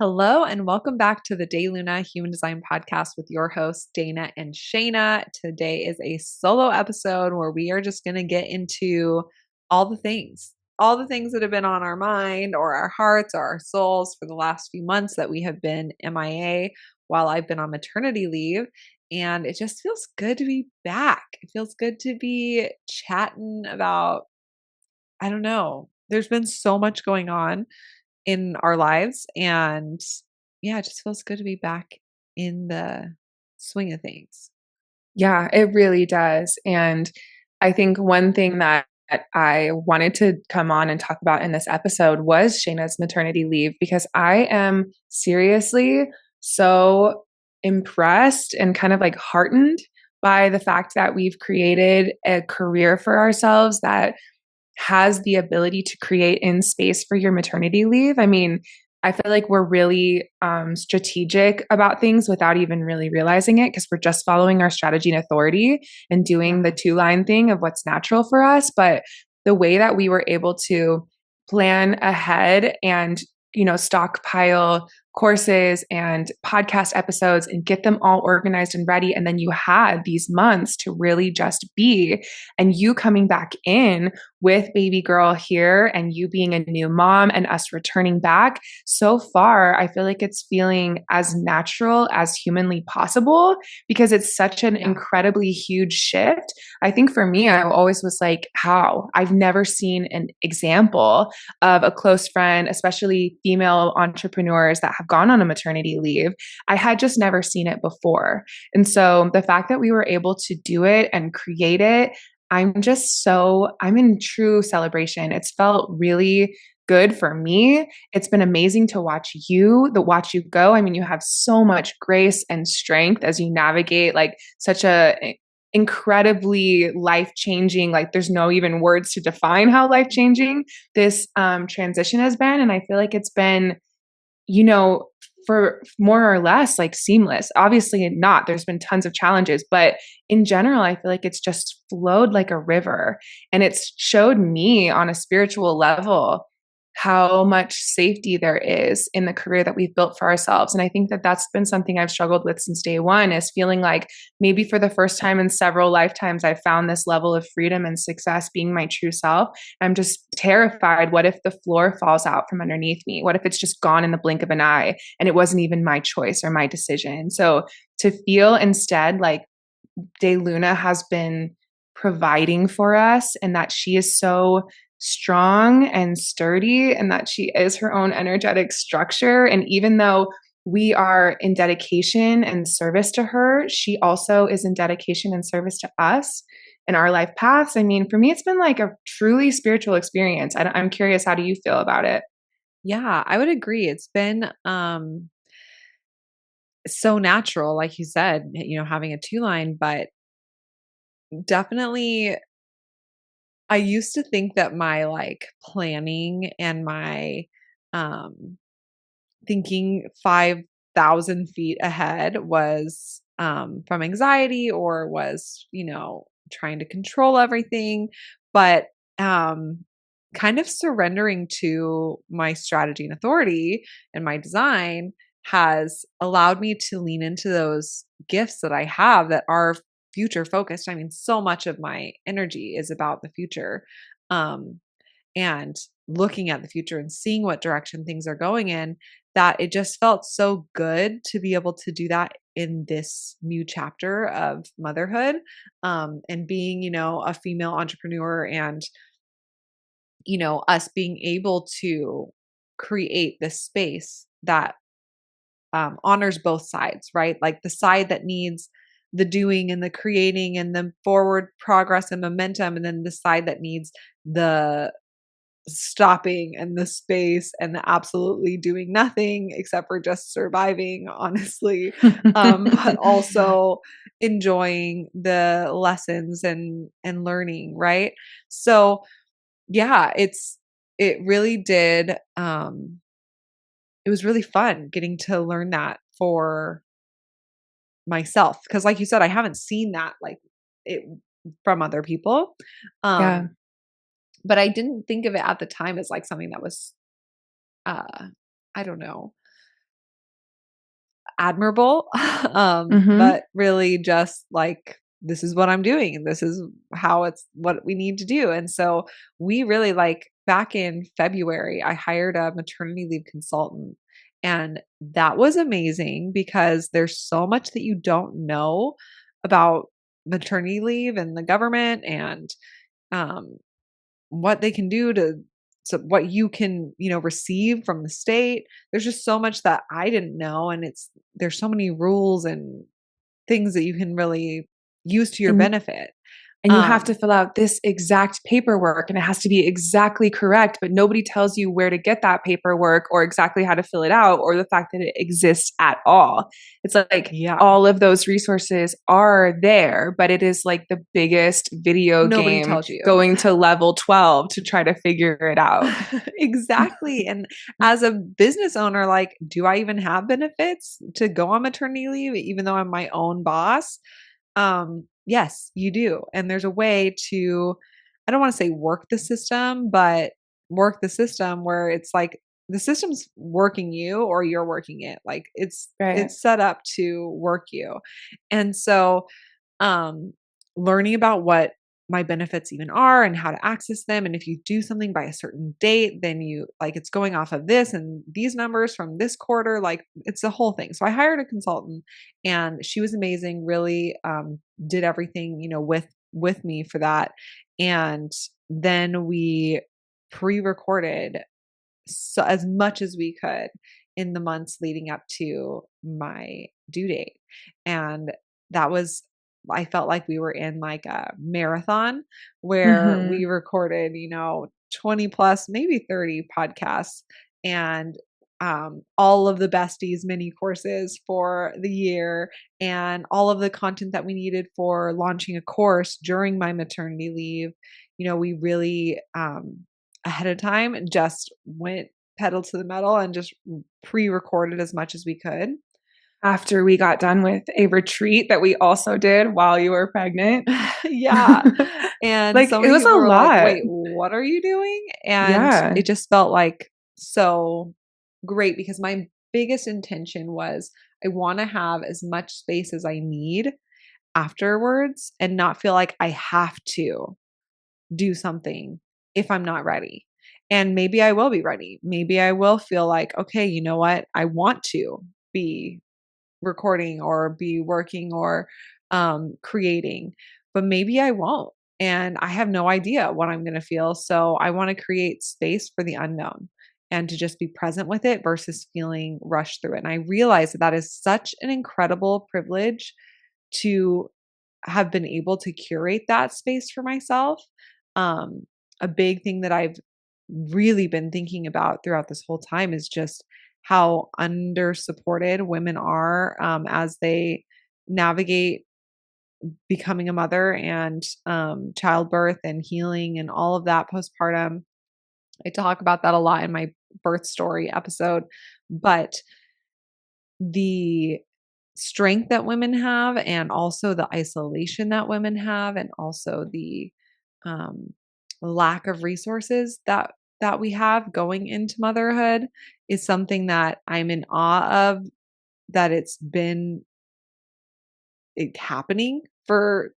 Hello and welcome back to the DayLuna Human Design Podcast with your hosts, Dana and Shayna. Today is a solo episode where we are just going to get into all the things that have been on our mind or our hearts or our souls for the last few months that we have been MIA while I've been on maternity leave. And it just feels good to be back. It feels good to be chatting about, I don't know, there's been so much going on in our lives. And yeah, it just feels good to be back in the swing of things. Yeah, it really does. And I think one thing that I wanted to come on and talk about in this episode was Shayna's maternity leave because I am seriously so impressed and kind of like heartened by the fact that we've created a career for ourselves that has the ability to create in space for your maternity leave. I mean, I feel like we're really strategic about things without even really realizing it because we're just following our strategy and authority and doing the two-line thing of what's natural for us. But the way that we were able to plan ahead and stockpile courses and podcast episodes and get them all organized and ready. And then you had these months to really just be, and you coming back in with baby girl here and you being a new mom and us returning back. So far, I feel like it's feeling as natural as humanly possible because it's such an incredibly huge shift. I think for me, I always was like, how? I've never seen an example of a close friend, especially female entrepreneurs that have gone on a maternity leave. I had just never seen it before. And so the fact that we were able to do it and create it, I'm in true celebration. It's felt really good for me. It's been amazing to watch you go. I mean, you have so much grace and strength as you navigate like such a incredibly life-changing, like there's no even words to define how life-changing this transition has been. And I feel like it's been, for more or less like seamless. Obviously not. There's been tons of challenges, but in general, I feel like it's just flowed like a river. And it's showed me on a spiritual level how much safety there is in the career that we've built for ourselves. And I think that that's been something I've struggled with since day one, is feeling like maybe for the first time in several lifetimes, I found this level of freedom and success being my true self. I'm just terrified. What if the floor falls out from underneath me? What if it's just gone in the blink of an eye and it wasn't even my choice or my decision? So to feel instead like DayLuna has been providing for us and that she is so strong and sturdy and that she is her own energetic structure. And even though we are in dedication and service to her, she also is in dedication and service to us in our life paths. I mean, for me, it's been like a truly spiritual experience. I'm curious, how do you feel about it? Yeah, I would agree. It's been so natural, like you said, having a two line, but definitely I used to think that my like planning and my um thinking 5,000 feet ahead was from anxiety or was, trying to control everything. But um, kind of surrendering to my strategy and authority and my design has allowed me to lean into those gifts that I have that are future focused. I mean, so much of my energy is about the future. Um, and looking at the future and seeing what direction things are going in, that it just felt so good to be able to do that in this new chapter of motherhood, and being, a female entrepreneur and, us being able to create this space that honors both sides, right? Like the side that needs the doing and the creating and the forward progress and momentum, and then the side that needs the stopping and the space and the absolutely doing nothing except for just surviving, honestly. But also enjoying the lessons and learning, right? So yeah, it really did it was really fun getting to learn that for myself, because like you said, I haven't seen that like it from other people. Yeah. um but I didn't think of it at the time as like something that was uh I don't know, admirable, Mm-hmm. but really just like, this is what I'm doing. And this is how it's what we need to do. And so we really like back in February, I hired a maternity leave consultant. And that was amazing because there's so much that you don't know about maternity leave and the government and um, what they can do to so what you can, receive from the state. There's just so much that I didn't know, and there's so many rules and things that you can really use to your And benefit. and you have to Um, fill out this exact paperwork and it has to be exactly correct, but nobody tells you where to get that paperwork or exactly how to fill it out or the fact that it exists at all. It's like yeah, all of those resources are there, but it is like the biggest video nobody game tells you. going to level 12 to try to figure it out. Exactly. And as a business owner, like, do I even have benefits to go on maternity leave, even though I'm my own boss? Yes, you do. And there's a way to, I don't want to say work the system, but work the system where it's like the system's working you or you're working it. Like Right. it's set up to work you. And so um, learning about what my benefits even are and how to access them. And if you do something by a certain date, then you like it's going off of this and these numbers from this quarter. Like it's the whole thing. So I hired a consultant and she was amazing, really did everything, with me for that. And then we pre-recorded so as much as we could in the months leading up to my due date. And that was I felt like we were in like a marathon where we Mm-hmm. recorded, 20 plus, maybe 30 podcasts and all of the besties mini courses for the year and all of the content that we needed for launching a course during my maternity leave. We really ahead of time just went pedal to the metal and just pre-recorded as much as we could. After we got done with a retreat that we also did while you were pregnant. Yeah. And Like so it many was people a were like, lot. "Wait, what are you doing?" And Yeah. it just felt like so great because my biggest intention was I want to have as much space as I need afterwards and not feel like I have to do something if I'm not ready. And maybe I will be ready. Maybe I will feel like, okay, you know what? I want to be recording or be working or creating, but maybe I won't. And I have no idea what I'm going to feel. So I want to create space for the unknown and to just be present with it versus feeling rushed through it. And I realize that that is such an incredible privilege to have been able to curate that space for myself. Um, a big thing that I've really been thinking about throughout this whole time is just how under supported women are as they navigate becoming a mother and childbirth and healing and all of that postpartum. I talk about that a lot in my birth story episode, but the strength that women have and also the isolation that women have and also the um, lack of resources that we have going into motherhood is something that I'm in awe of that it's been happening for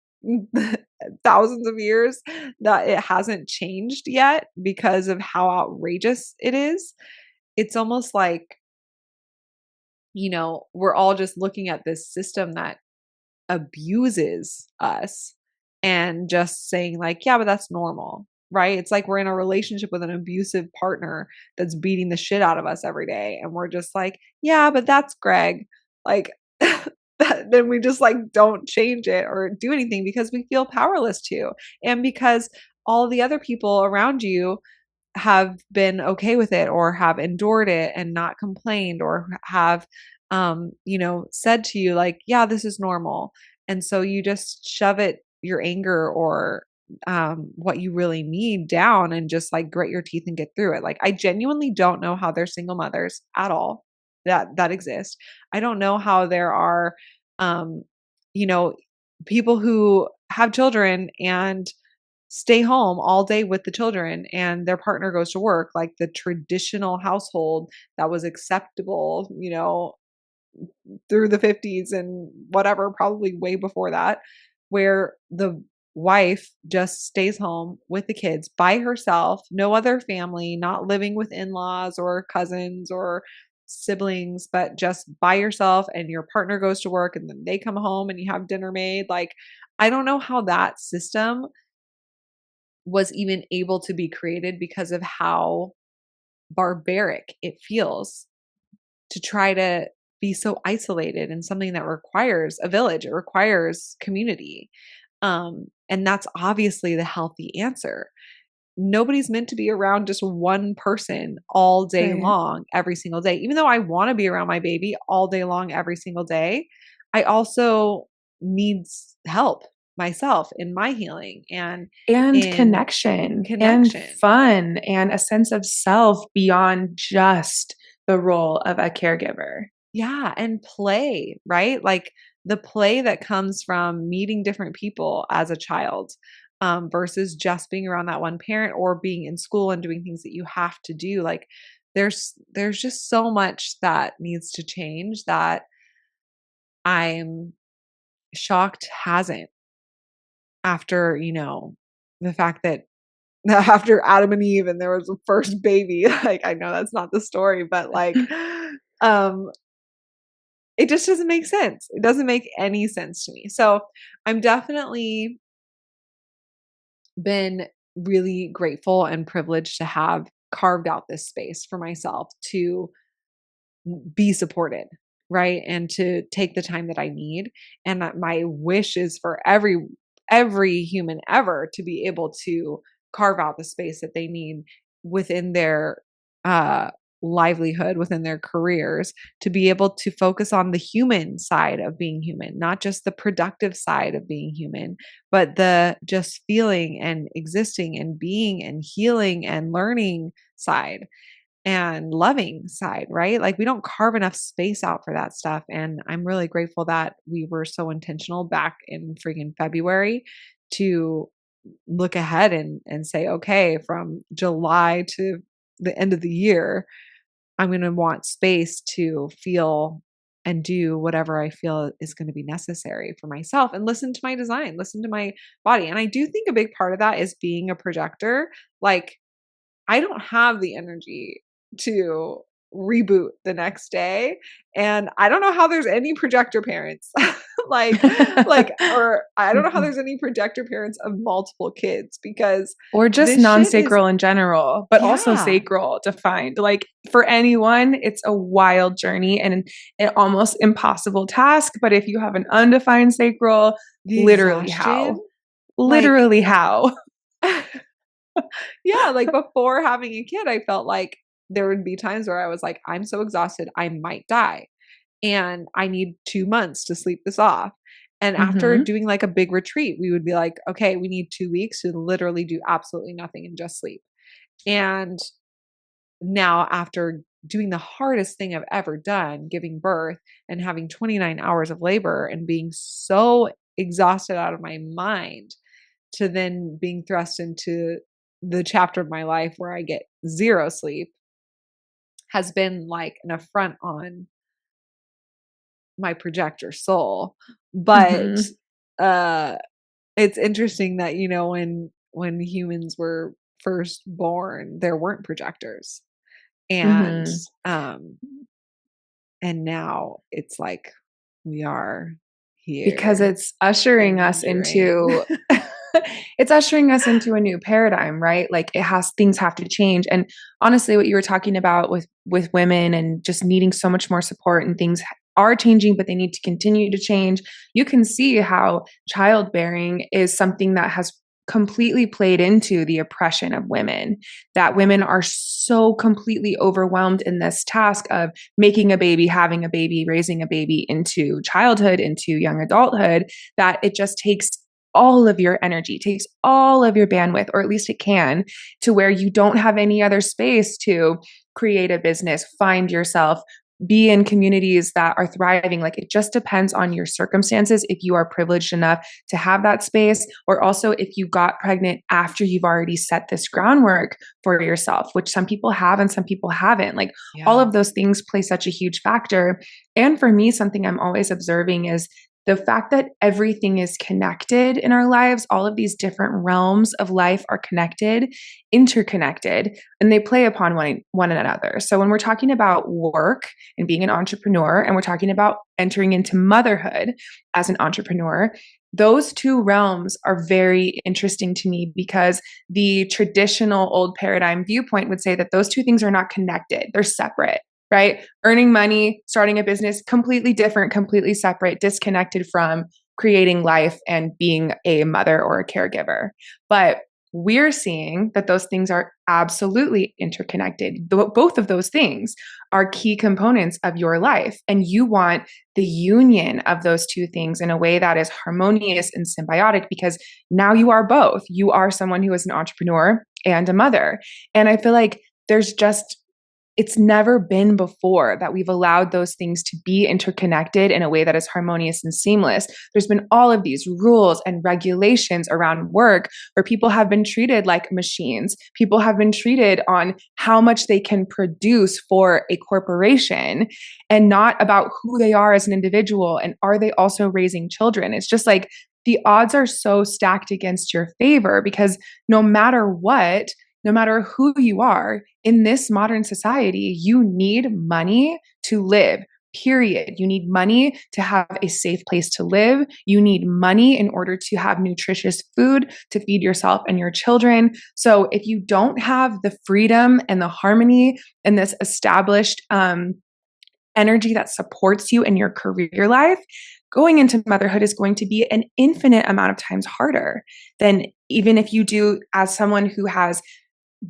thousands of years that it hasn't changed yet because of how outrageous it is. It's almost like, we're all just looking at this system that abuses us and just saying like, yeah, but that's normal, right? It's like we're in a relationship with an abusive partner that's beating the shit out of us every day and we're just like, yeah, but that's Greg. Like then we just like don't change it or do anything because we feel powerless to and because all the other people around you have been okay with it or have endured it and not complained or have said to you like, yeah, this is normal. And so you just shove it your anger or what you really need down and just like grit your teeth and get through it. Like I genuinely don't know how there's single mothers at all that exist. I don't know how there are um you know people who have children and stay home all day with the children and their partner goes to work, like the traditional household that was acceptable, through the 50s and whatever, probably way before that, where the wife just stays home with the kids by herself, no other family, not living with in-laws or cousins or siblings, but just by yourself, and your partner goes to work and then they come home and you have dinner made. Like, I don't know how that system was even able to be created because of how barbaric it feels to try to be so isolated in something that requires a village, it requires community. And that's obviously the healthy answer. Nobody's meant to be around just one person all day Right. long, every single day. Even though I want to be around my baby all day long, every single day, I also need help myself in my healing and And in connection and connection. fun and a sense of self beyond just the role of a caregiver. Yeah, and play, right? Like the play that comes from meeting different people as a child, versus just being around that one parent or being in school and doing things that you have to do. Like there's just so much that needs to change that I'm shocked hasn't, after, the fact that after Adam and Eve and there was a first baby. Like, I know that's not the story, but like, um it just doesn't make sense. It doesn't make any sense to me. So I'm definitely been really grateful and privileged to have carved out this space for myself to be supported, right? And to take the time that I need. And that my wish is for every human ever to be able to carve out the space that they need within their uh livelihood, within their careers, to be able to focus on the human side of being human, not just the productive side of being human, but the just feeling and existing and being and healing and learning side and loving side, right? Like we don't carve enough space out for that stuff. And I'm really grateful that we were so intentional back in freaking February to look ahead and say, okay, from July to the end of the year, I'm going to want space to feel and do whatever I feel is going to be necessary for myself, and listen to my design, listen to my body. And I do think a big part of that is being a projector. Like, I don't have the energy to reboot the next day, and I don't know how there's any projector parents. like or I don't know how Mhm. there's any projector parents of multiple kids, because Or just this shit is non-sacral in general, but also yeah, sacral defined. Like for anyone, it's a wild journey and an almost impossible task. But if you have an undefined sacral, the literally how? exhaustion, like Literally how? yeah, like before having a kid, I felt like there would be times where I was like, I'm so exhausted, I might die. And I need 2 months to sleep this off. And after Hmm. doing like a big retreat, we would be like, okay, we need 2 weeks to literally do absolutely nothing and just sleep. And now, after doing the hardest thing I've ever done, giving birth and having 29 hours of labor and being so exhausted out of my mind, to then being thrust into the chapter of my life where I get zero sleep, has been like an affront on my projector soul. But Hmm. uh it's interesting that, when humans were first born, there weren't projectors. And Hmm. um and now it's like we are Because here it's ushering us endangering. into it's ushering us into a new paradigm, right? Like things have to change. And honestly, what you were talking about with women and just needing so much more support, and things are changing, but they need to continue to change. You can see how childbearing is something that has completely played into the oppression of women, that women are so completely overwhelmed in this task of making a baby, having a baby, raising a baby into childhood, into young adulthood, that it just takes all of your energy, takes all of your bandwidth, or at least it can, to where you don't have any other space to create a business, find yourself, be in communities that are thriving. Like it just depends on your circumstances. If you are privileged enough to have that space, or also if you got pregnant after you've already set this groundwork for yourself, which some people have and some people haven't. Like all Yeah. of those things play such a huge factor. And for me, something I'm always observing is the fact that everything is connected in our lives, all of these different realms of life are connected, interconnected, and they play upon one another. So when we're talking about work and being an entrepreneur, and we're talking about entering into motherhood as an entrepreneur, those two realms are very interesting to me because the traditional old paradigm viewpoint would say that those two things are not connected, they're separate, right? Earning money, starting a business, completely different, completely separate, disconnected from creating life and being a mother or a caregiver. But we're seeing that those things are absolutely interconnected. Both of those things are key components of your life. And you want the union of those two things in a way that is harmonious and symbiotic because now you are both. You are someone who is an entrepreneur and a mother. And I feel like there's just it's never been before that we've allowed those things to be interconnected in a way that is harmonious and seamless. There's been all of these rules and regulations around work where people have been treated like machines. People have been treated on how much they can produce for a corporation and not about who they are as an individual and are they also raising children. It's just like the odds are so stacked against your favor because no matter what, no matter who you are in this modern society, you need money to live. Period. You need money to have a safe place to live. You need money in order to have nutritious food to feed yourself and your children. So if you don't have the freedom and the harmony and this established energy that supports you in your career life, going into motherhood is going to be an infinite amount of times harder than even if you do as someone who has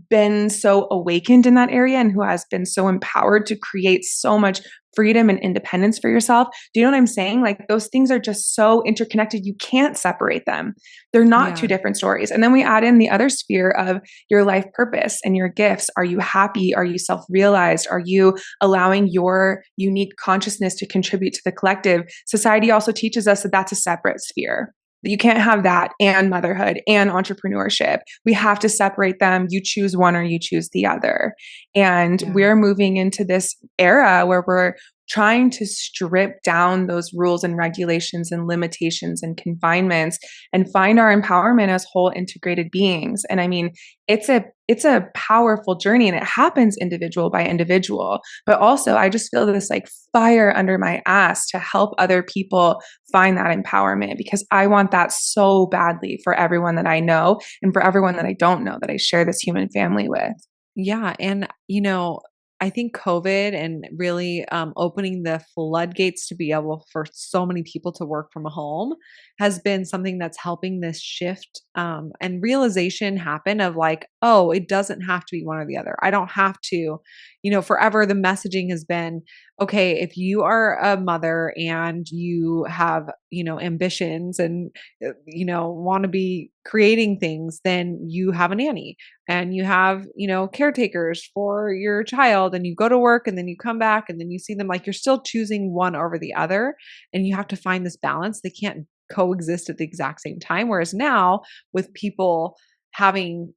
been so awakened in that area and who has been so empowered to create so much freedom and independence for yourself. Do you know what I'm saying? Like those things are just so interconnected. You can't separate them. They're not two Yeah. different stories. And then we add in the other sphere of your life purpose and your gifts. Are you happy? Are you self-realized? Are you allowing your unique consciousness to contribute to the collective? Society also teaches us that that's a separate sphere. You can't have that and motherhood and entrepreneurship. We have to separate them. You choose one or you choose the other. And Yeah. we're moving into this era where we're trying to strip down those rules and regulations and limitations and confinements and find our empowerment as whole integrated beings. And I mean, it's a powerful journey and it happens individual by individual. But also I just feel this like fire under my ass to help other people find that empowerment because I want that so badly for everyone that I know and for everyone that I don't know that I share this human family with. Yeah. And, I think COVID and really opening the floodgates to be able for so many people to work from home has been something that's helping this shift and realization happen of like, oh, it doesn't have to be one or the other. I don't have to, forever the messaging has been, okay, if you are a mother and you have, ambitions and, want to be creating things, then you have a nanny and you have, caretakers for your child and you go to work and then you come back and then you see them like you're still choosing one over the other and you have to find this balance. They can't coexist at the exact same time. Whereas now with people having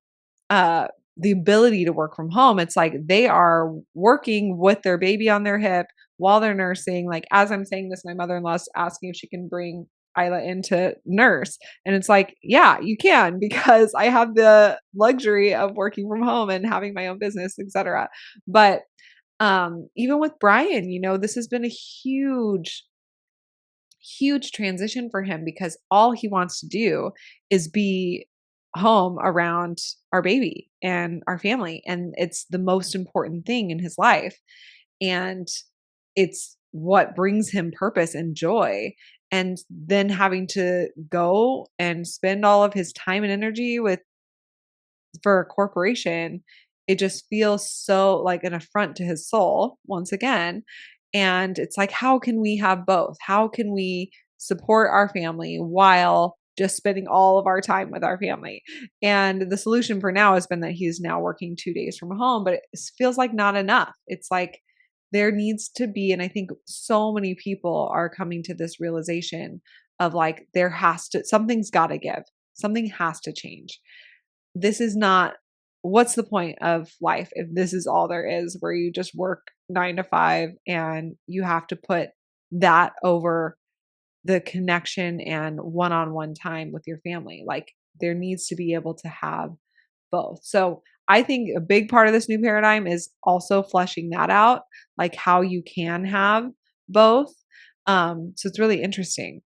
the ability to work from home, it's like they are working with their baby on their hip while they're nursing. Like as I'm saying this, my mother-in-law's asking if she can bring Isla in to nurse. And it's like, yeah, you can because I have the luxury of working from home and having my own business, etc. But even with Brian, this has been a huge transition for him because all he wants to do is be home around our baby and our family. And it's the most important thing in his life. And it's what brings him purpose and joy. And then having to go and spend all of his time and energy for a corporation, it just feels so like an affront to his soul once again. And it's like, how can we have both? How can we support our family while just spending all of our time with our family? And the solution for now has been that he's now working 2 days from home, but it feels like not enough. It's like there needs to be, and I think so many people are coming to this realization of like, something's got to give, something has to change. This is not, what's the point of life if this is all there is, where you just work 9 to 5 and you have to put that over the connection and one-on-one time with your family? Like, there needs to be able to have both. So I think a big part of this new paradigm is also fleshing that out, like how you can have both. So it's really interesting.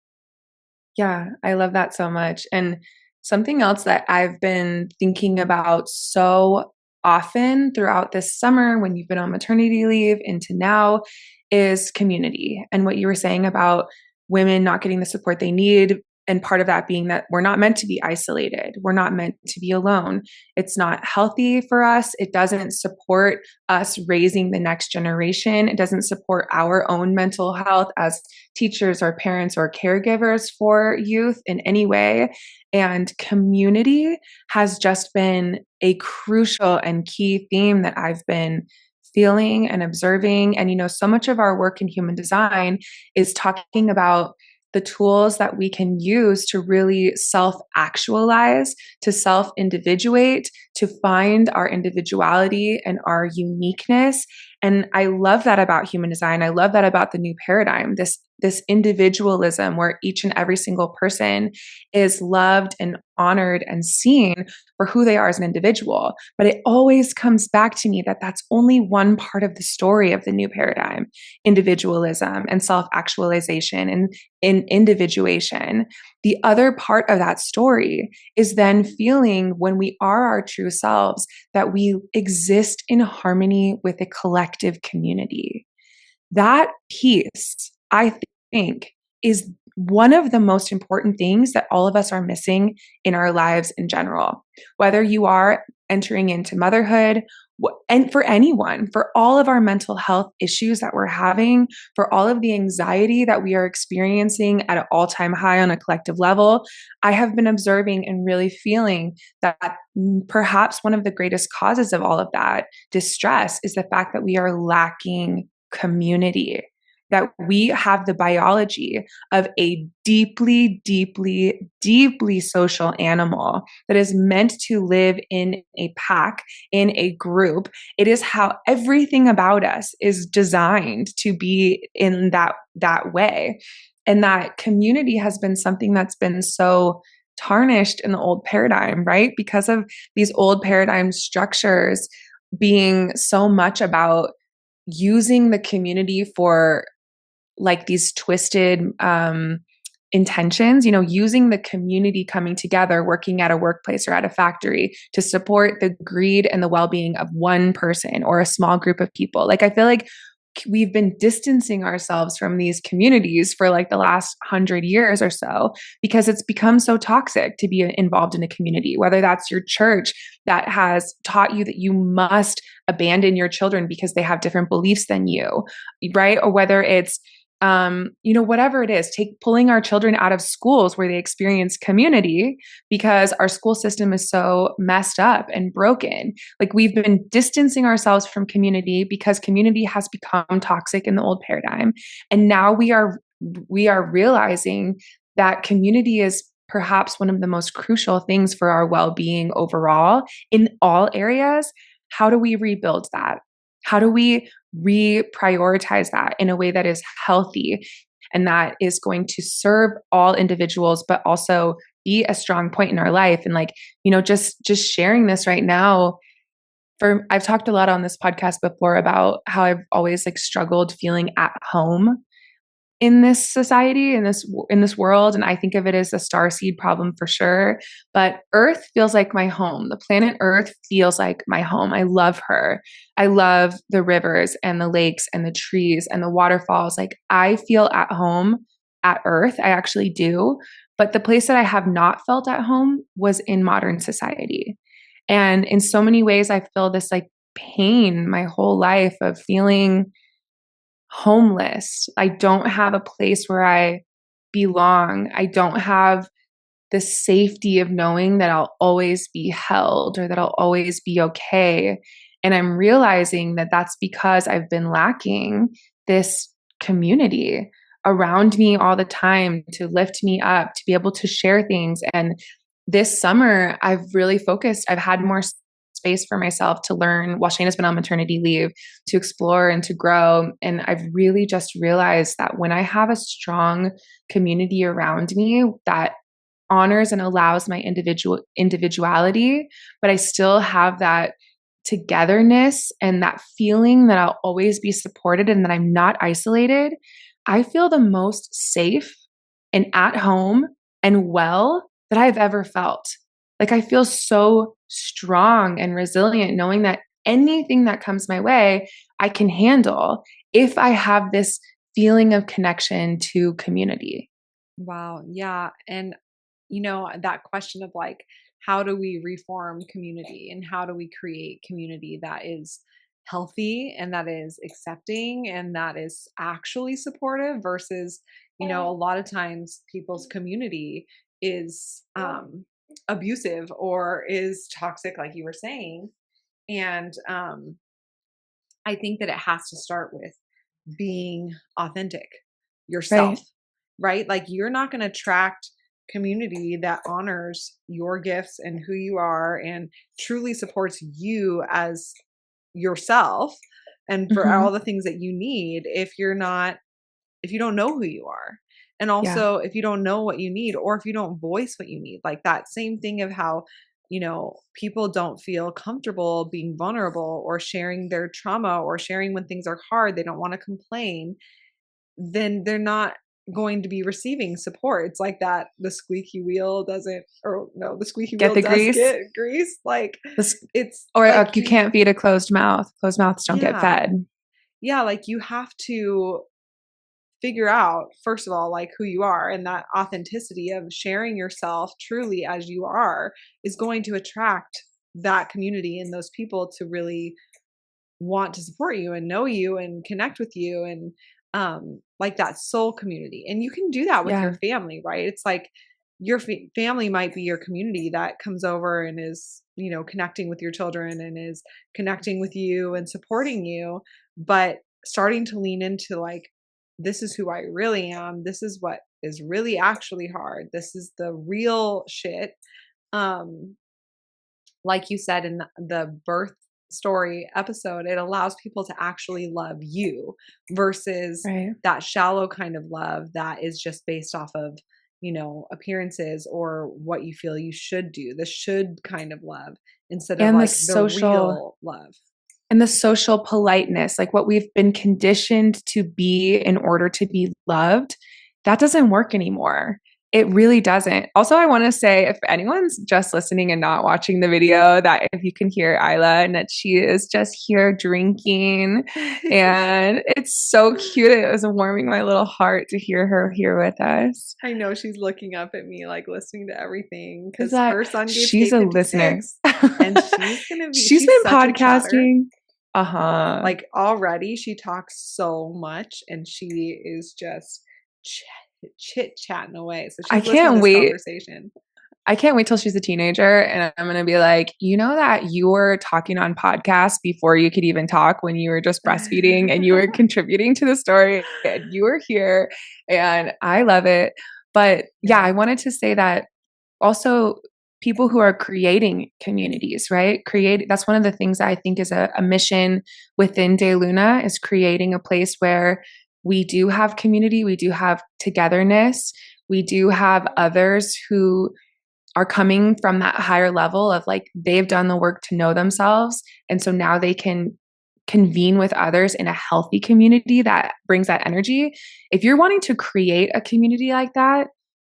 Yeah, I love that so much. And something else that I've been thinking about so often throughout this summer when you've been on maternity leave into now is community. And what you were saying about women not getting the support they need. And part of that being that we're not meant to be isolated. We're not meant to be alone. It's not healthy for us. It doesn't support us raising the next generation. It doesn't support our own mental health as teachers or parents or caregivers for youth in any way. And community has just been a crucial and key theme that I've been feeling and observing. And, so much of our work in human design is talking about the tools that we can use to really self actualize, to self individuate, to find our individuality and our uniqueness. And I love that about human design. I love that about the new paradigm, this individualism where each and every single person is loved and honored and seen for who they are as an individual. But it always comes back to me that that's only one part of the story of the new paradigm: individualism and self-actualization and in individuation. The other part of that story is then feeling, when we are our true selves, that we exist in harmony with a collective community. That piece, I think, is one of the most important things that all of us are missing in our lives in general. Whether you are entering into motherhood, and for anyone, for all of our mental health issues that we're having, for all of the anxiety that we are experiencing at an all-time high on a collective level, I have been observing and really feeling that perhaps one of the greatest causes of all of that distress is the fact that we are lacking community, that we have the biology of a deeply, deeply, deeply social animal that is meant to live in a pack, in a group. It is how everything about us is designed to be in that way. And that community has been something that's been so tarnished in the old paradigm, right? Because of these old paradigm structures being so much about using the community for like these twisted intentions, using the community coming together, working at a workplace or at a factory to support the greed and the well-being of one person or a small group of people. Like, I feel like we've been distancing ourselves from these communities for like the last 100 years or so, because it's become so toxic to be involved in a community, whether that's your church that has taught you that you must abandon your children because they have different beliefs than you, right? Or whether it's whatever it is, pulling our children out of schools where they experience community because our school system is so messed up and broken. Like, we've been distancing ourselves from community because community has become toxic in the old paradigm. And now we are realizing that community is perhaps one of the most crucial things for our well-being overall in all areas. How do we rebuild that? How do we reprioritize that in a way that is healthy and that is going to serve all individuals, but also be a strong point in our life? And just sharing this right now, I've talked a lot on this podcast before about how I've always struggled feeling at home in this society, in this world. And I think of it as a starseed problem for sure. But Earth feels like my home. The planet Earth feels like my home. I love her. I love the rivers and the lakes and the trees and the waterfalls. Like, I feel at home at Earth. I actually do. But the place that I have not felt at home was in modern society. And in so many ways, I feel this pain my whole life of feeling homeless. I don't have a place where I belong. I don't have the safety of knowing that I'll always be held or that I'll always be okay. And I'm realizing that that's because I've been lacking this community around me all the time to lift me up, to be able to share things. And this summer, I've really focused, I've had more space for myself to learn while Shayna's been on maternity leave, to explore and to grow. And I've really just realized that when I have a strong community around me that honors and allows my individuality, but I still have that togetherness and that feeling that I'll always be supported and that I'm not isolated, I feel the most safe and at home and well that I've ever felt. Like I feel so strong and resilient knowing that anything that comes my way, I can handle if I have this feeling of connection to community. Wow. Yeah. And, that question of like, how do we reform community and how do we create community that is healthy and that is accepting and that is actually supportive versus, a lot of times people's community is abusive or is toxic, like you were saying. And I think that it has to start with being authentic yourself, Right. right? Like you're not going to attract community that honors your gifts and who you are and truly supports you as yourself and for all Hmm. the things that you need if you don't know who you are. And Yeah. also if you don't know what you need or if you don't voice what you need. Like that same thing of how people don't feel comfortable being vulnerable or sharing their trauma or sharing when things are hard, they don't want to complain, then they're not going to be receiving support. It's like that the squeaky wheel doesn't, or no, the squeaky Get wheel the does grease. get grease. Like This, it's or like you can't feed a closed mouth. Closed mouths don't get yeah, fed. yeah, like you have to figure out first of all like who you are, and that authenticity of sharing yourself truly as you are is going to attract that community and those people to really want to support you and know you and connect with you and like that soul community. And you can do that with your Yeah. family, right? It's like your family might be your community that comes over and is, connecting with your children and is connecting with you and supporting you, but starting to lean into like, this is who I really am. This is what is really actually hard. This is the real shit. Um, like you said in the birth story episode, it allows people to actually love you versus Right. that shallow kind of love that is just based off of, appearances or what you feel you should do, the should kind of love instead of And the like the social real love. and the social politeness, like what we've been conditioned to be in order to be loved, that doesn't work anymore. It really doesn't. Also, I want to say if anyone's just listening and not watching the video, that if you can hear Isla and that she is just here drinking and it's so cute. It was warming my little heart to hear her here with us. I know she's looking up at me, like listening to everything Is because that her son gave she's a listener? K56 and She's she's been such a chatter. podcasting. Uh-huh. Like already she talks so much and she is just chit chatting away. So I she's listening to can't this wait. conversation. I can't wait till she's a teenager and I'm going to be like, you know that you were talking on podcasts before you could even talk when you were just breastfeeding and you were contributing to the story and you were here and I love it. But yeah, Yeah. I wanted to say that also people who are creating communities, right? That's one of the things that I think is a mission within DayLuna is creating a place where we do have community, we do have togetherness, we do have others who are coming from that higher level of like they've done the work to know themselves. And so now they can convene with others in a healthy community that brings that energy. If you're wanting to create a community like that,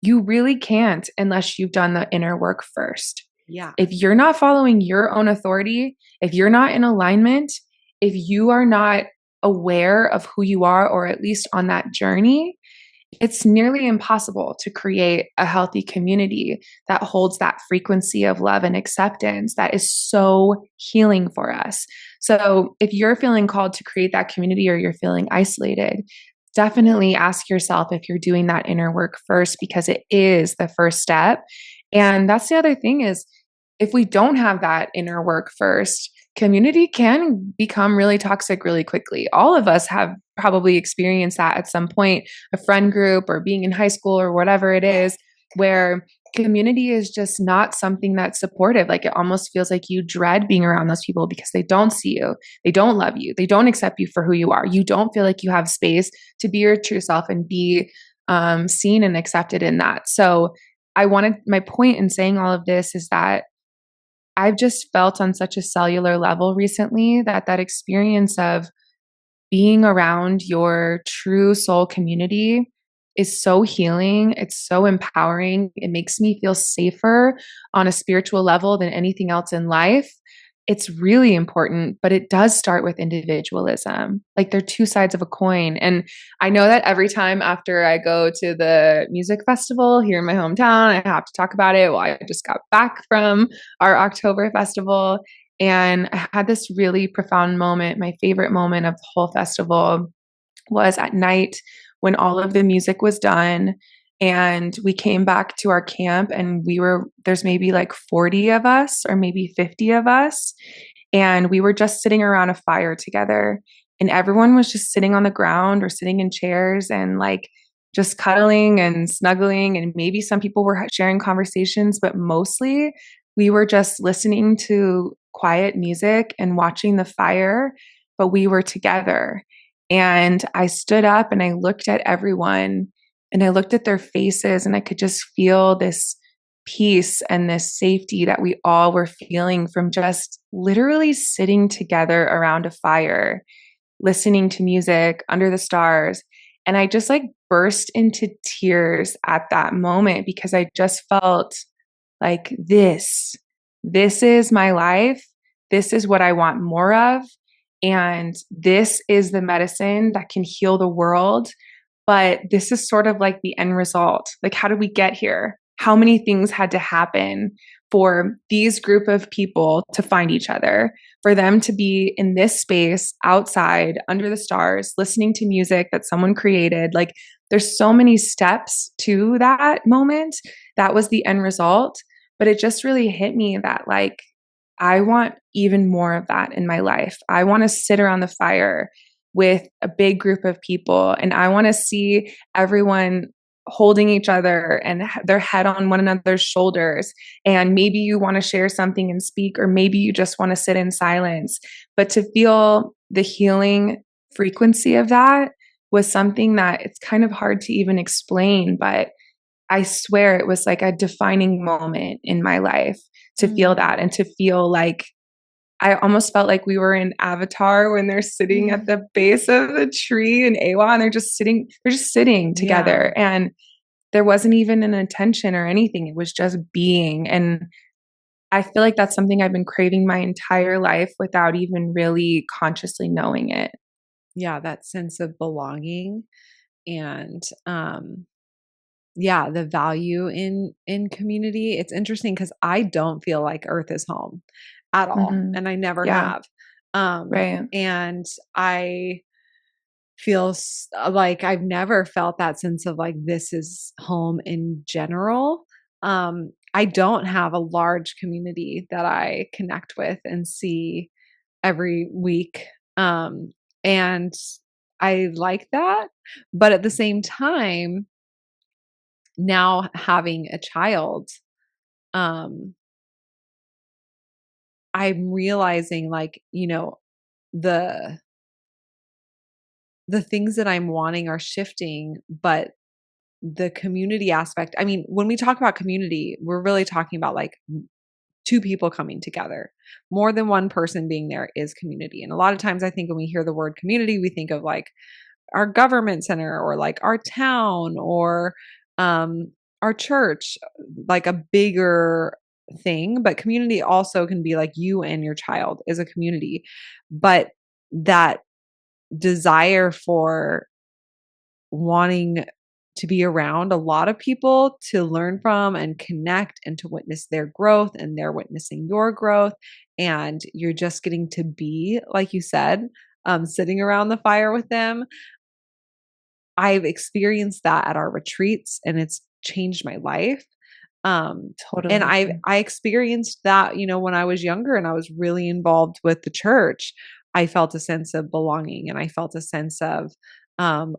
you really can't unless you've done the inner work first. Yeah. If you're not following your own authority, if you're not in alignment, if you are not aware of who you are, or at least on that journey, it's nearly impossible to create a healthy community that holds that frequency of love and acceptance that is so healing for us. So, if you're feeling called to create that community or you're feeling isolated, definitely ask yourself if you're doing that inner work first because it is the first step. And that's the other thing is if we don't have that inner work first, community can become really toxic really quickly. All of us have probably experienced that at some point, a friend group or being in high school or whatever it is, where community is just not something that's supportive. Like it almost feels like you dread being around those people because they don't see you, they don't love you, they don't accept you for who you are. You don't feel like you have space to be your true self and be seen and accepted in that. So my point in saying all of this is that I've just felt on such a cellular level recently that that experience of being around your true soul community is so healing. It's so empowering. It makes me feel safer on a spiritual level than anything else in life. It's really important, but it does start with individualism. Like they're two sides of a coin. And I know that every time after I go to the music festival here in my hometown, I have to talk about it. Well, I just got back from our October festival and I had this really profound moment. My favorite moment of the whole festival was at night when all of the music was done and we came back to our camp and there's maybe like 40 of us or maybe 50 of us. And we were just sitting around a fire together and everyone was just sitting on the ground or sitting in chairs and like just cuddling and snuggling. And maybe some people were sharing conversations, but mostly we were just listening to quiet music and watching the fire, but we were together. And I stood up and I looked at everyone and I looked at their faces and I could just feel this peace and this safety that we all were feeling from just literally sitting together around a fire, listening to music under the stars. And I just like burst into tears at that moment because I just felt like this is my life. This is what I want more of. And this is the medicine that can heal the world. But this is sort of like the end result. Like, how did we get here? How many things had to happen for these group of people to find each other, for them to be in this space outside under the stars, listening to music that someone created? Like, there's so many steps to that moment. That was the end result. But it just really hit me that, like, I want even more of that in my life. I want to sit around the fire with a big group of people and I want to see everyone holding each other and their head on one another's shoulders. And maybe you want to share something and speak, or maybe you just want to sit in silence. But to feel the healing frequency of that was something that it's kind of hard to even explain, but I swear it was like a defining moment in my life to feel that and to feel like I almost felt like we were in Avatar when they're sitting at the base of the tree in Awa and they're just sitting together. Yeah. And there wasn't even an intention or anything. It was just being. And I feel like that's something I've been craving my entire life without even really consciously knowing it. Yeah, that sense of belonging and yeah, the value in community. It's interesting because I don't feel like Earth is home at all, Mm-hmm. and I never Yeah. have. Right. And I feel like I've never felt that sense of like this is home in general. I don't have a large community that I connect with and see every week. And I like that, but at the same time, now having a child, um, I'm realizing like, the the things that I'm wanting are shifting, but the community aspect, I mean, when we talk about community, we're really talking about like two people coming together. More than one person being there is community. And a lot of times I think when we hear the word community, we think of like our government center or like our town or um our church, like a bigger thing, but community also can be like you and your child is a community. But that desire for wanting to be around a lot of people to learn from and connect and to witness their growth and they're witnessing your growth and you're just getting to be like you said, sitting around the fire with them. I've experienced that at our retreats and it's changed my life. And Totally. I experienced that, when I was younger and I was really involved with the church. I felt a sense of belonging and I felt a sense of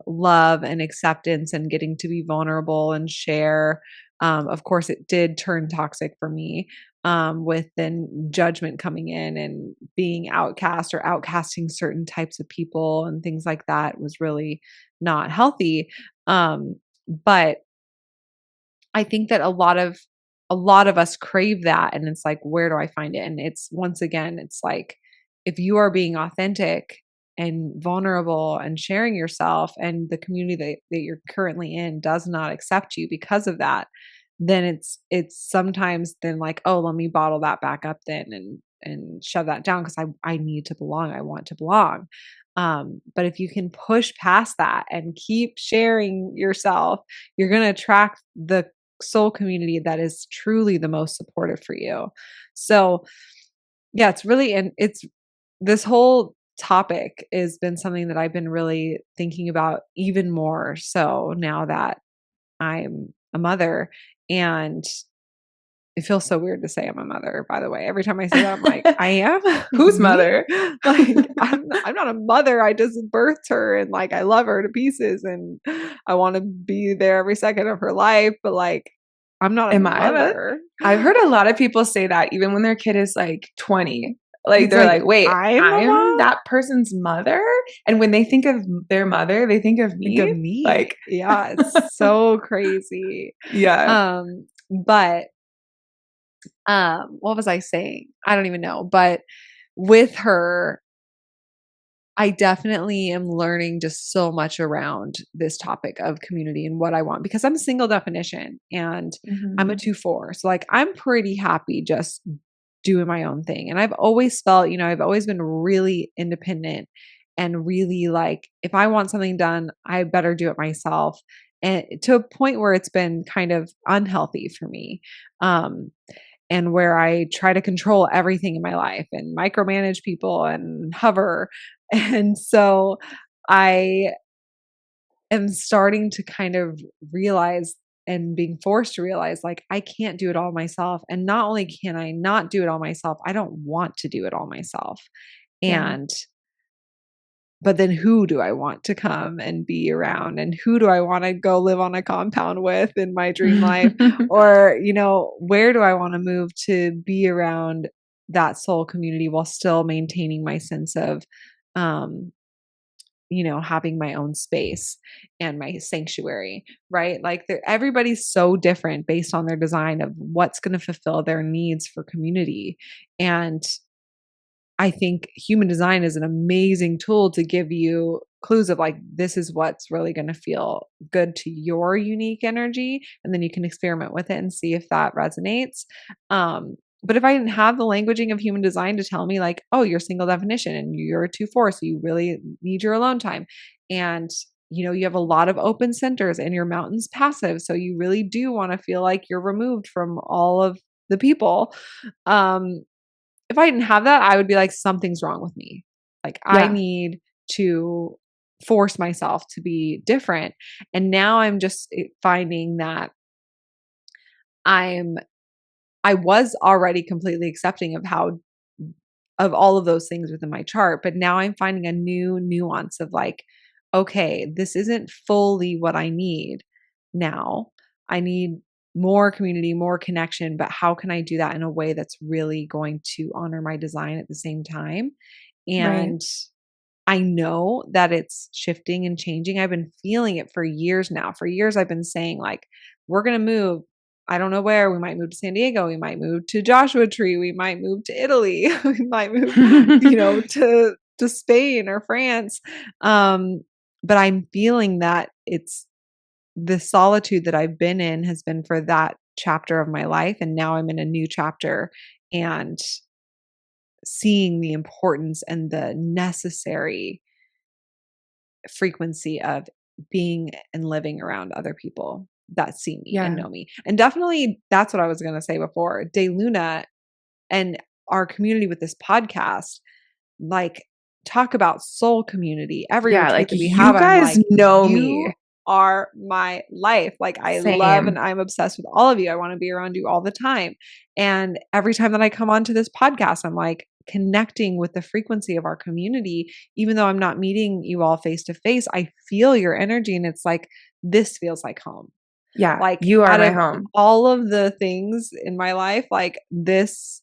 love and acceptance and getting to be vulnerable and share. Of course, it did turn toxic for me, with then judgment coming in and being outcast or outcasting certain types of people and things like that was really not healthy. But I think that a lot of us crave that, and it's like, where do I find it? And it's, once again, it's like, if you are being authentic and vulnerable and sharing yourself, and the community that you're currently in does not accept you because of that, then it's sometimes then like, oh, let me bottle that back up then and shove that down because I need to belong. I want to belong. But if you can push past that and keep sharing yourself, you're going to attract the soul community that is truly the most supportive for you. So, yeah, it's really, and it's, this whole topic has been something that I've been really thinking about even more so now that I'm a mother. And it feels so weird to say I'm a mother, by the way. Every time I say that, I'm like, I am? Whose Me? mother? Like, I'm not a mother. I just birthed her and like I love her to pieces and I want to be there every second of her life. But like, I'm not a Am I a mother. I've heard a lot of people say that even when their kid is like 20. Like It's they're like, like, "Wait, I'm a I'm mom? that person's mother?" And when they think of their mother, they think of Think of me? me. Like Yeah, it's so crazy. yeah. But what was I saying? I don't even know. But with her, I definitely am learning just so much around this topic of community and what I want, because I'm single definition and I'm a Mhm. 2-4. So like I'm pretty happy just doing my own thing. And I've always felt, I've always been really independent and really like, if I want something done, I better do it myself. And to a point where it's been kind of unhealthy for me. And where I try to control everything in my life and micromanage people and hover. And so I am starting to kind of realize and being forced to realize like I can't do it all myself. And not only can I not do it all myself, I don't want to do it all myself. Yeah. And but then who do I want to come and be around? And who do I want to go live on a compound with in my dream life? Or, where do I want to move to be around that soul community while still maintaining my sense of, um, having my own space and my sanctuary, right? Like everybody's so different based on their design of what's going to fulfill their needs for community. And I think human design is an amazing tool to give you clues of like, this is what's really going to feel good to your unique energy. And then you can experiment with it and see if that resonates. But if I didn't have the languaging of human design to tell me like, oh, you're single definition and you're a 2-4, so you really need your alone time. And you have a lot of open centers and your mountain's passive. So you really do want to feel like you're removed from all of the people. Um, if I didn't have that, I would be like, something's wrong with me. Like, I Yeah. need to force myself to be different. And now I'm just finding that I'm, I was already completely accepting of all of those things within my chart, but now I'm finding a new nuance of like, okay, this isn't fully what I need now. I need more community, more connection, but how can I do that in a way that's really going to honor my design at the same time? Right. And I know that it's shifting and changing. I've been feeling it for years now. For years, I've been saying, like, we're going to move. I don't know where. We might move to San Diego. We might move to Joshua Tree. We might move to Italy. We might move, to Spain or France. But I'm feeling that it's the solitude that I've been in has been for that chapter of my life. And now I'm in a new chapter and seeing the importance and the necessary frequency of being and living around other people that see me and Yeah. know me. And definitely that's what I was going to say before. DayLuna and our community with this podcast, like, talk about soul community. Every Yeah, retreat like that we you have, I'm guys like, know you me. are my life. Like I love and Same. I'm obsessed with all of you. I want to be around you all the time. And every time that I come onto this podcast, I'm like connecting with the frequency of our community. Even though I'm not meeting you all face to face, I feel your energy and it's like, this feels like home. Yeah, Like you are out my of home. all of the things in my life, like this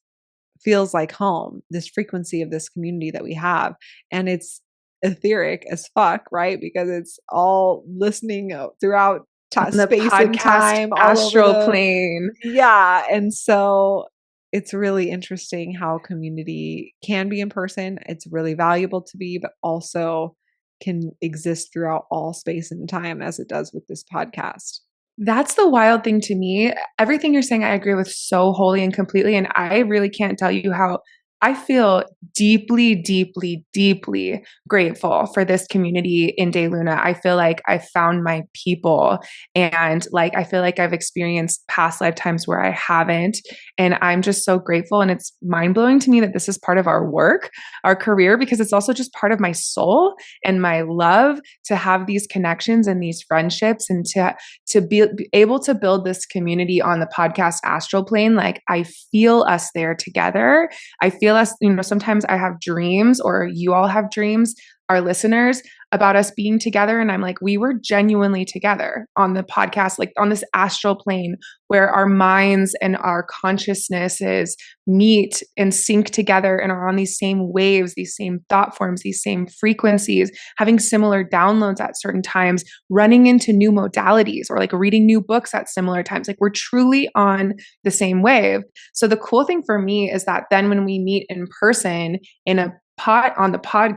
feels like home, this frequency of this community that we have. And it's etheric as fuck, right? Because it's all listening throughout On the space and podcast time all over astral the, plane. yeah. And so it's really interesting how community can be in person. It's really valuable to be, but also can exist throughout all space and time as it does with this podcast. That's the wild thing to me. Everything you're saying, I agree with so wholly and completely. And I really can't tell you how I feel deeply, deeply, deeply grateful for this community in DayLuna. I feel like I found my people and like I feel like I've experienced past lifetimes where I haven't. And I'm just so grateful. And it's mind blowing to me that this is part of our work, our career, because it's also just part of my soul and my love to have these connections and these friendships and to be able to build this community on the podcast astral plane. Like I feel us there together. I feel us, sometimes I have dreams or you all have dreams, our listeners, about us being together. And I'm like, we were genuinely together on the podcast, like on this astral plane where our minds and our consciousnesses meet and sync together and are on these same waves, these same thought forms, these same frequencies, having similar downloads at certain times, running into new modalities or like reading new books at similar times. Like we're truly on the same wave. So the cool thing for me is that then when we meet in person in a on the pod,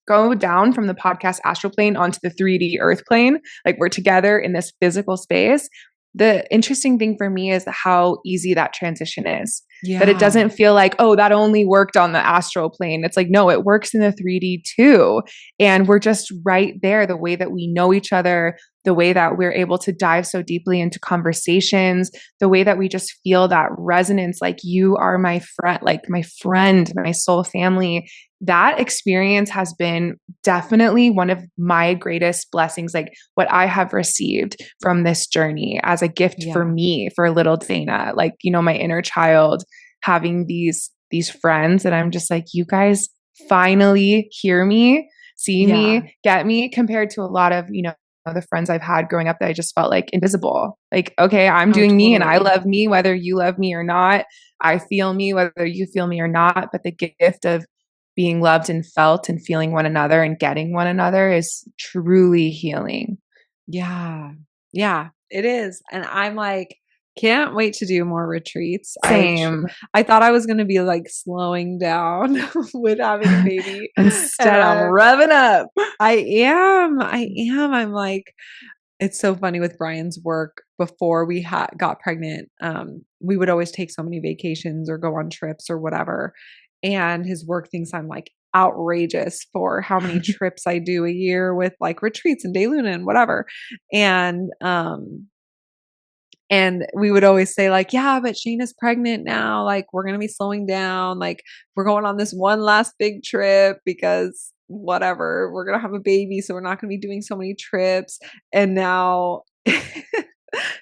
go down from the podcast astral plane onto the 3D earth plane, like we're together in this physical space. The interesting thing for me is how easy that transition is. Yeah. That it doesn't feel like, oh, that only worked on the astral plane. It's like, no, it works in the 3D too. And we're just right there, the way that we know each other, the way that we're able to dive so deeply into conversations, the way that we just feel that resonance, like you are my friend, my soul family. That experience has been definitely one of my greatest blessings, like what I have received from this journey as a gift for me, for little Dana, like, my inner child having these friends that I'm just like, you guys finally hear me, see me, get me, compared to a lot of, the friends I've had growing up that I just felt like invisible. Like, okay, I'm doing me and I love me, whether you love me or not. I feel me, whether you feel me or not. But the gift of being loved and felt and feeling one another and getting one another is truly healing. Yeah. Yeah, it is. And I'm like, can't wait to do more retreats. Same. I thought I was going to be like slowing down with having a baby. Instead, I'm revving up. I am. I'm like, it's so funny with Brian's work. Before we got pregnant, we would always take so many vacations or go on trips or whatever. And his work thinks I'm like outrageous for how many trips I do a year with like retreats and DayLuna and whatever. And we would always say like, yeah, but Shayna's pregnant now. Like we're going to be slowing down. Like we're going on this one last big trip because whatever, we're going to have a baby. So we're not going to be doing so many trips. And now,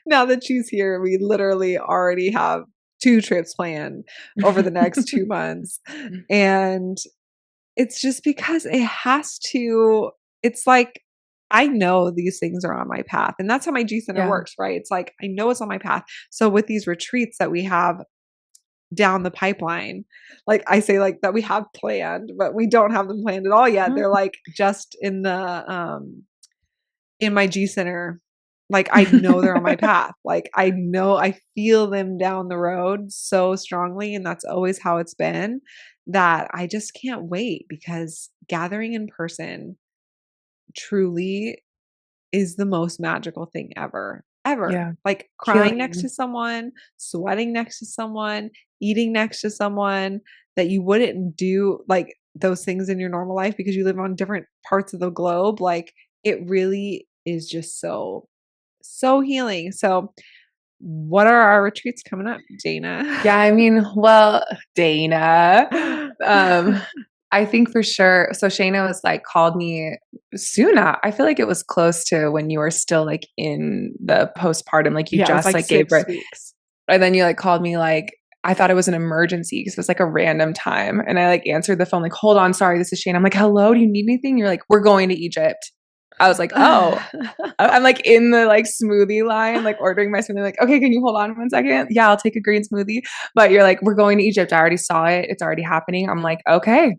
now that she's here, we literally already have 2 trips planned over the next 2 months. And it's just because it's like, I know these things are on my path. And that's how my G Center works, right? It's like, I know it's on my path. So with these retreats that we have down the pipeline, like I say, like that we have planned, but we don't have them planned at all yet. They're like just in my G Center. Like I know they're on my path. Like I know I feel them down the road so strongly. And that's always how it's been, that I just can't wait, because gathering in person truly is the most magical thing ever. Yeah. Like crying next to someone, sweating next to someone, eating next to someone that you wouldn't do like those things in your normal life because you live on different parts of the globe. Like it really is just so healing. So what are our retreats coming up, Dana? Yeah, I mean, well, Dana, I think for sure. So Shayna was like, called me soon. I feel like it was close to when you were still like in the postpartum, like you Yeah, it was just like like gave 6 birth. weeks. And then you like called me like, I thought it was an emergency because it was like a random time. And I like answered the phone, like, hold on, sorry, this is Shayna. I'm like, hello, do you need anything? You're like, we're going to Egypt. I was like, oh, I'm like in the like smoothie line, like ordering my smoothie, like, okay, can you hold on 1 second? Yeah, I'll take a green smoothie. But you're like, we're going to Egypt. I already saw it. It's already happening. I'm like, okay,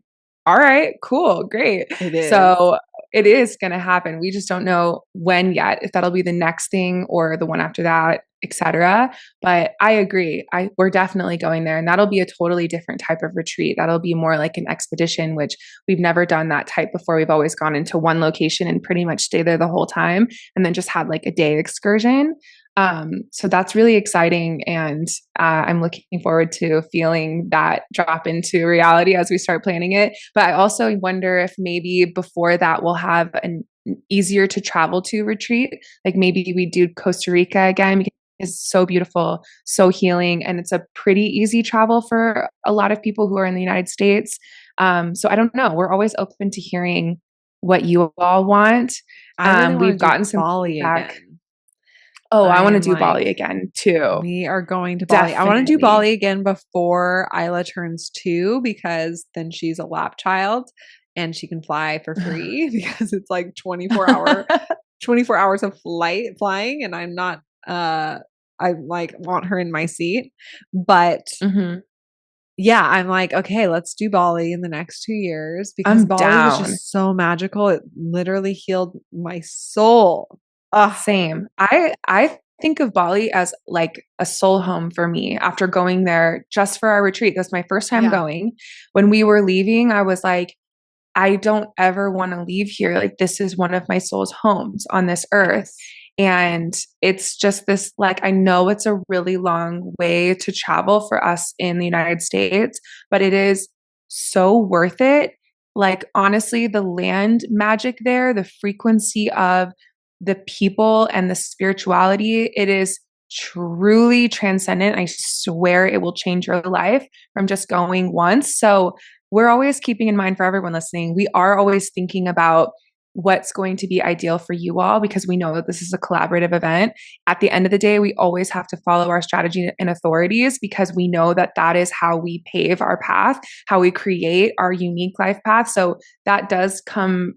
all right, cool, great. It is. So it is going to happen. We just don't know when yet, if that'll be the next thing or the one after that, etc. But I agree. We're definitely going there, and that'll be a totally different type of retreat. That'll be more like an expedition, which we've never done that type before. We've always gone into one location and pretty much stay there the whole time, and then just had like a day excursion. So that's really exciting, and I'm looking forward to feeling that drop into reality as we start planning it. But I also wonder if maybe before that we'll have an easier to travel to retreat. Like maybe we do Costa Rica again because it's so beautiful, so healing, and it's a pretty easy travel for a lot of people who are in the United States. So I don't know. We're always open to hearing what you all want. I really We've want to do gotten some Bali feedback. again. Oh, I I want to am do like, Bali again too. we are going to Bali. I want to do Definitely. Bali again before Isla turns 2 because then she's a lap child and she can fly for free because it's like 24 hours of flying and I'm not I like want her in my seat. But Hmm. yeah, I'm like, okay, let's do Bali in the next 2 years because I'm Bali was down. just so magical. It literally healed my soul. Ah, Same. I think of Bali as like a soul home for me after going there just for our retreat. That's my first time yeah. going. When we were leaving, I was like, I don't ever want to leave here. Like, this is one of my soul's homes on this earth. Yes. And it's just this, like, I know it's a really long way to travel for us in the United States, but it is so worth it. Like, honestly, the land magic there, the frequency of the people and the spirituality, it is truly transcendent. I swear it will change your life from just going once. So, we're always keeping in mind for everyone listening, we are always thinking about what's going to be ideal for you all because we know that this is a collaborative event. At the end of the day, we always have to follow our strategy and authorities because we know that that is how we pave our path, how we create our unique life path. So that does come,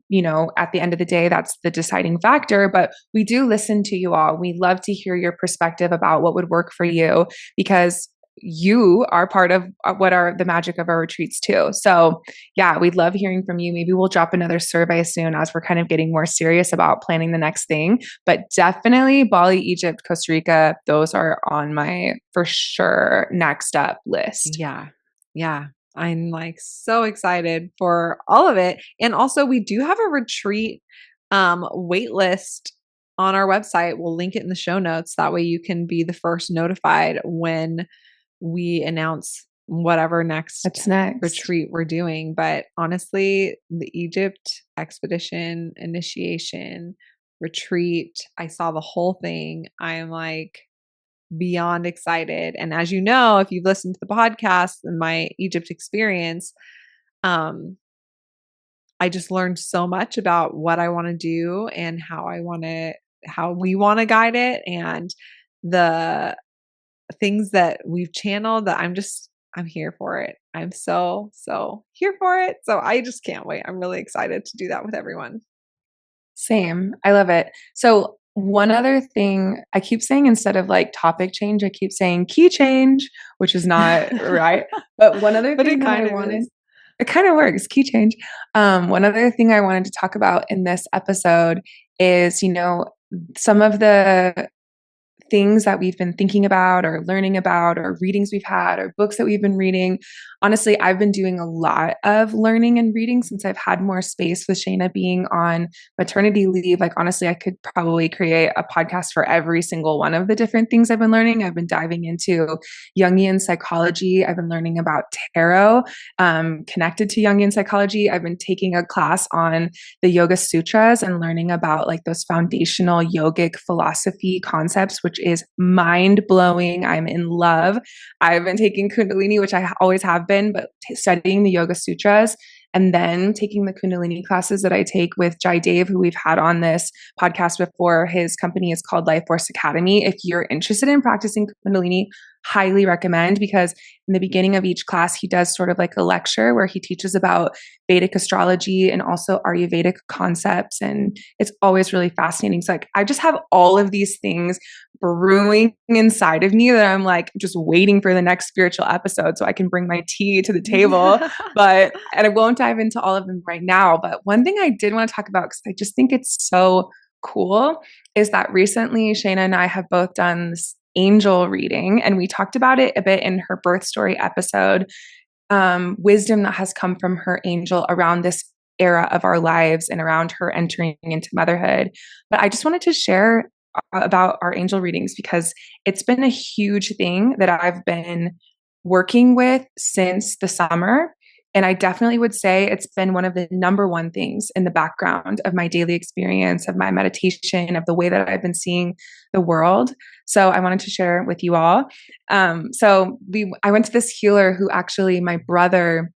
at the end of the day, that's the deciding factor. But we do listen to you all. We love to hear your perspective about what would work for you because you are part of what are the magic of our retreats too. So yeah, we'd love hearing from you. Maybe we'll drop another survey soon as we're kind of getting more serious about planning the next thing. But definitely Bali, Egypt, Costa Rica, those are on my for sure next up list. Yeah. Yeah. I'm like so excited for all of it. And also we do have a retreat wait list on our website. We'll link it in the show notes. That way you can be the first notified when we announce whatever next What's next? retreat we're doing. But honestly, the Egypt expedition, initiation, retreat, I saw the whole thing. I am like beyond excited. And as you know, if you've listened to the podcast and my Egypt experience, um, I just learned so much about what I want to do and how we want to guide it and the things that we've channeled that I'm here for it. I'm so here for it. So I just can't wait. I'm really excited to do that with everyone. Same. I love it. So one other thing I keep saying instead of like topic change, I keep saying key change, which is not right. But one other But thing it that I kind of wanted, is. it kind of works, key change. One other thing I wanted to talk about in this episode is, some of the things that we've been thinking about or learning about or readings we've had or books that we've been reading. Honestly, I've been doing a lot of learning and reading since I've had more space with Shayna being on maternity leave. Like, honestly, I could probably create a podcast for every single one of the different things I've been learning. I've been diving into Jungian psychology. I've been learning about tarot, connected to Jungian psychology. I've been taking a class on the Yoga Sutras and learning about like those foundational yogic philosophy concepts, which is mind blowing. I'm in love. I've been taking Kundalini, which I always have been, but studying the Yoga Sutras and then taking the Kundalini classes that I take with Jai Dave, who we've had on this podcast before. His company is called Life Force Academy. If you're interested in practicing Kundalini, highly recommend, because in the beginning of each class, he does sort of like a lecture where he teaches about Vedic astrology and also Ayurvedic concepts. And it's always really fascinating. So like, I just have all of these things brewing inside of me that I'm like just waiting for the next spiritual episode so I can bring my tea to the table. And I won't dive into all of them right now. But one thing I did want to talk about, because I just think it's so cool, is that recently Shayna and I have both done this angel reading, and we talked about it a bit in her birth story episode, wisdom that has come from her angel around this era of our lives and around her entering into motherhood. But I just wanted to share about our angel readings, because it's been a huge thing that I've been working with since the summer. And I definitely would say it's been one of the number one things in the background of my daily experience, of my meditation, of the way that I've been seeing the world. So I wanted to share it with you all. I went to this healer who actually my brother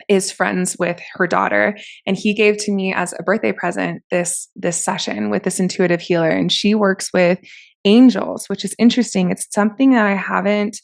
is friends with her daughter, and he gave to me as a birthday present this session with this intuitive healer, and she works with angels, which is interesting. It's something that I haven't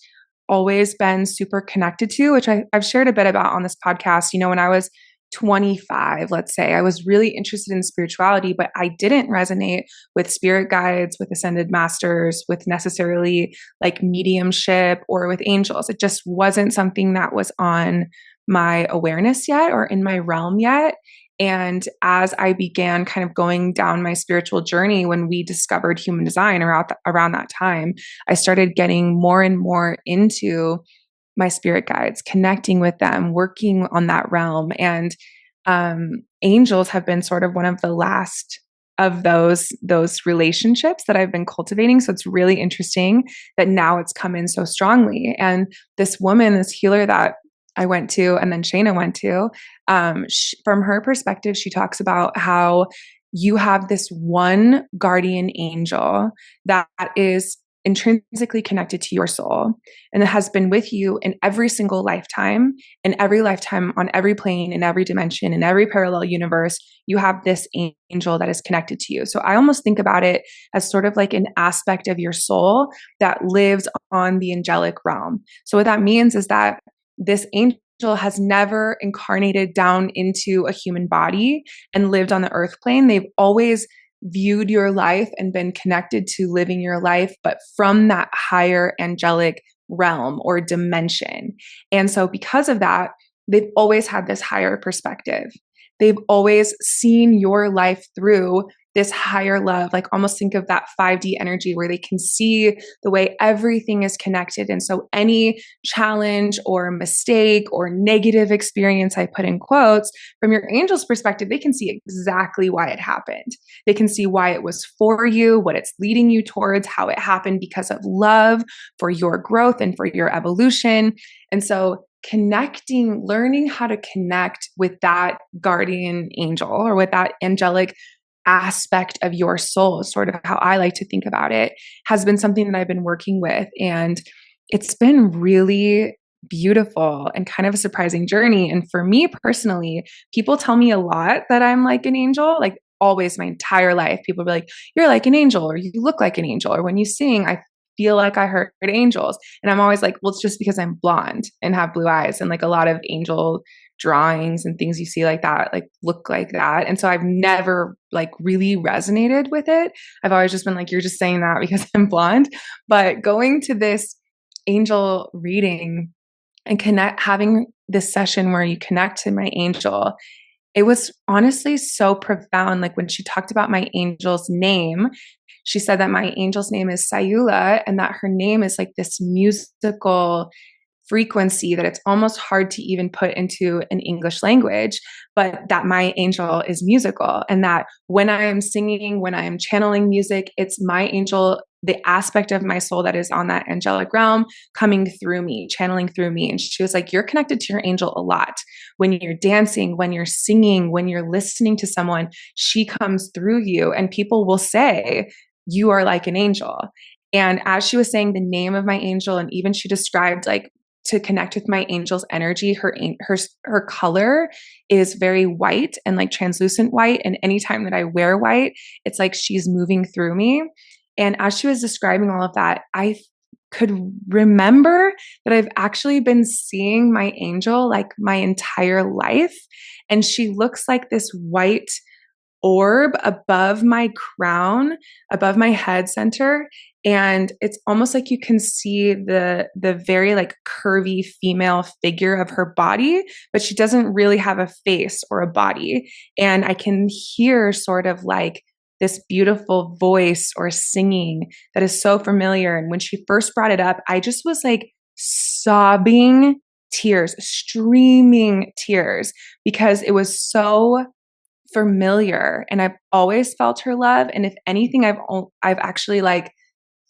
always been super connected to, which I've shared a bit about on this podcast. You know, when I was 25, let's say, I was really interested in spirituality, but I didn't resonate with spirit guides, with ascended masters, with necessarily like mediumship or with angels. It just wasn't something that was on my awareness yet or in my realm yet. And as I began kind of going down my spiritual journey, when we discovered human design around that time, I started getting more and more into my spirit guides, connecting with them, working on that realm. And angels have been sort of one of the last of those relationships that I've been cultivating. So it's really interesting that now it's come in so strongly. And this woman, this healer that I went to, and then Shayna went to, from her perspective, she talks about how you have this one guardian angel that is intrinsically connected to your soul, and it has been with you in every single lifetime, on every plane, in every dimension, in every parallel universe. You have this angel that is connected to you. So I almost think about it as sort of like an aspect of your soul that lives on the angelic realm. So what that means is that this angel has never incarnated down into a human body and lived on the earth plane. They've always viewed your life and been connected to living your life, but from that higher angelic realm or dimension. And so because of that, they've always had this higher perspective. They've always seen your life through this higher love, like almost think of that 5D energy where they can see the way everything is connected. And so any challenge or mistake or negative experience, I put in quotes, from your angel's perspective, they can see exactly why it happened. They can see why it was for you, what it's leading you towards, how it happened because of love for your growth and for your evolution. And so learning how to connect with that guardian angel or with that angelic aspect of your soul, sort of how I like to think about it, has been something that I've been working with. And it's been really beautiful and kind of a surprising journey. And for me personally, people tell me a lot that I'm like an angel, like always my entire life. People be like, you're like an angel, or you look like an angel, or when you sing, I feel like I heard angels. And I'm always like, well, it's just because I'm blonde and have blue eyes. And like a lot of angel drawings and things you see like that, like look like that. And so I've never like really resonated with it. I've always just been like, you're just saying that because I'm blonde. But going to this angel reading and having this session where you connect to my angel, it was honestly so profound. Like when she talked about my angel's name, she said that my angel's name is Sayula, and that her name is like this musical frequency that it's almost hard to even put into an English language, but that my angel is musical. And that when I am singing, when I am channeling music, it's my angel, the aspect of my soul that is on that angelic realm coming through me, channeling through me. And she was like, you're connected to your angel a lot. When you're dancing, when you're singing, when you're listening to someone, she comes through you, and people will say, you are like an angel. And as she was saying the name of my angel, and even she described like to connect with my angel's energy. Her color is very white and like translucent white. And anytime that I wear white, it's like she's moving through me. And as she was describing all of that, I could remember that I've actually been seeing my angel like my entire life. And she looks like this white orb above my crown, above my head center. And it's almost like you can see the very like curvy female figure of her body, but she doesn't really have a face or a body. And I can hear sort of like this beautiful voice or singing that is so familiar. And when she first brought it up, I just was like sobbing tears, streaming tears, because it was so familiar, and I've always felt her love. And if anything, I've actually like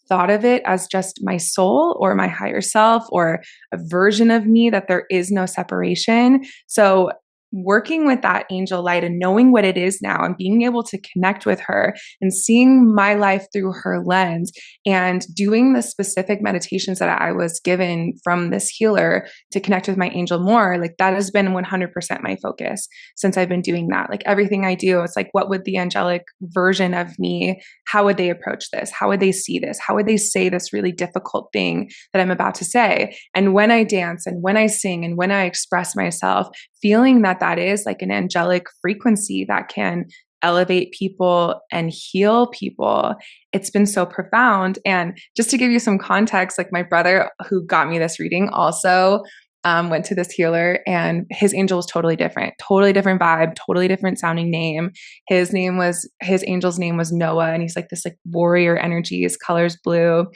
thought of it as just my soul or my higher self or a version of me, that there is no separation. So working with that angel light and knowing what it is now and being able to connect with her and seeing my life through her lens and doing the specific meditations that I was given from this healer to connect with my angel more, like that has been 100% my focus since I've been doing that. Like everything I do, it's like, what would the angelic version of me, how would they approach this? How would they see this? How would they say this really difficult thing that I'm about to say? And when I dance and when I sing and when I express myself, feeling that that is like an angelic frequency that can elevate people and heal people. It's been so profound. And just to give you some context, like my brother who got me this reading also went to this healer, and his angel was totally different vibe, totally different sounding name. His angel's name was Noah. And he's like this like warrior energy. His color's blue.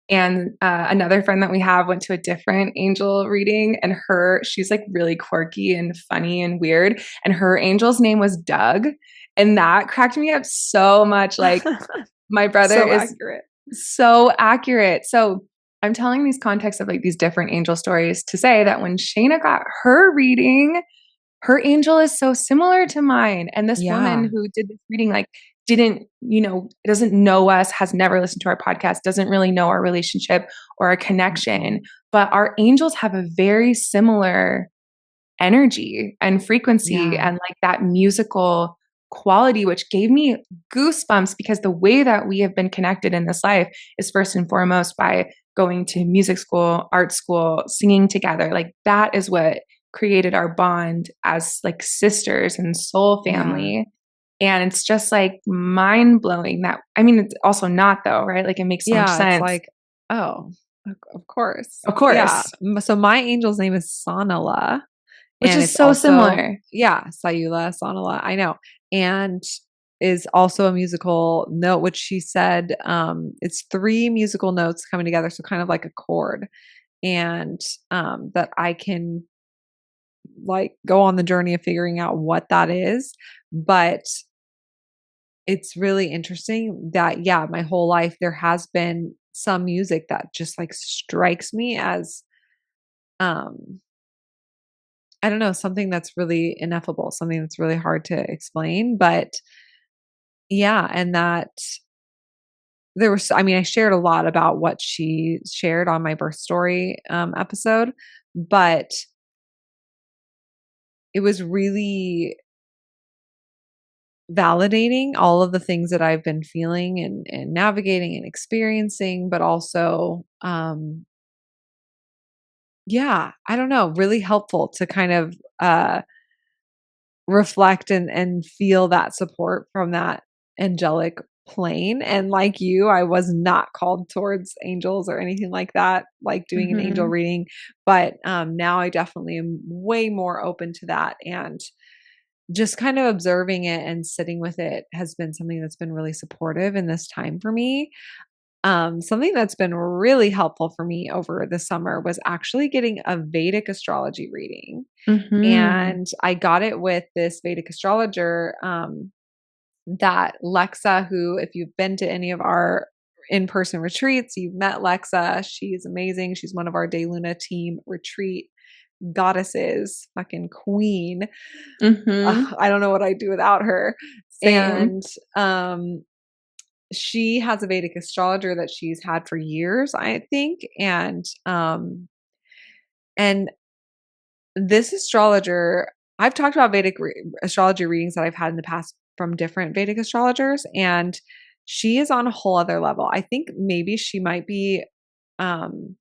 And another friend that we have went to a different angel reading, and she's like really quirky and funny and weird. And her angel's name was Doug. And that cracked me up so much. Like my brother So is accurate. so accurate. So I'm telling these contexts of like these different angel stories to say that when Shayna got her reading, her angel is so similar to mine. And this Yeah. woman who did this reading, like, doesn't know us, has never listened to our podcast, doesn't really know our relationship or our connection, but our angels have a very similar energy and frequency Yeah. and like that musical quality, which gave me goosebumps, because the way that we have been connected in this life is first and foremost by going to music school, art school, singing together. Like that is what created our bond as like sisters and soul Yeah. family. And it's just like mind blowing that, I mean, it's also not though, right? Like it makes so much Yeah. It's sense. like, oh, of course. Of Yeah. course, So my angel's name is Sanala. which And is it's so also, similar. yeah, Sayula, Sonala, I know. And is also a musical note, which she said it's three musical notes coming together. So kind of like a chord. And that I can like go on the journey of figuring out what that is. But it's really interesting that, yeah, my whole life there has been some music that just like strikes me as um I don't know, something that's really ineffable, something that's really hard to explain. But yeah, and that there was, I mean, I shared a lot about what she shared on my birth story episode, but it was really validating all of the things that I've been feeling and navigating and experiencing, but also, yeah, I don't know, really helpful to kind of, reflect and feel that support from that angelic plane. And like you, I was not called towards angels or anything like that, like doing an angel Mm-hmm. reading. But now I definitely am way more open to that. And just kind of observing it and sitting with it has been something that's been really supportive in this time for me. Something that's been really helpful for me over the summer was actually getting a Vedic astrology reading. Mm-hmm. And I got it with this Vedic astrologer, that Lexa, who, if you've been to any of our in-person retreats, you've met Lexa. She's amazing. She's one of our DayLuna team retreat goddesses, fucking queen. Mm-hmm. I don't know what I'd do without her. Same. And she has a Vedic astrologer that she's had for years, I think. And And this astrologer, I've talked about Vedic astrology readings that I've had in the past from different Vedic astrologers, and she is on a whole other level. I think maybe she might be um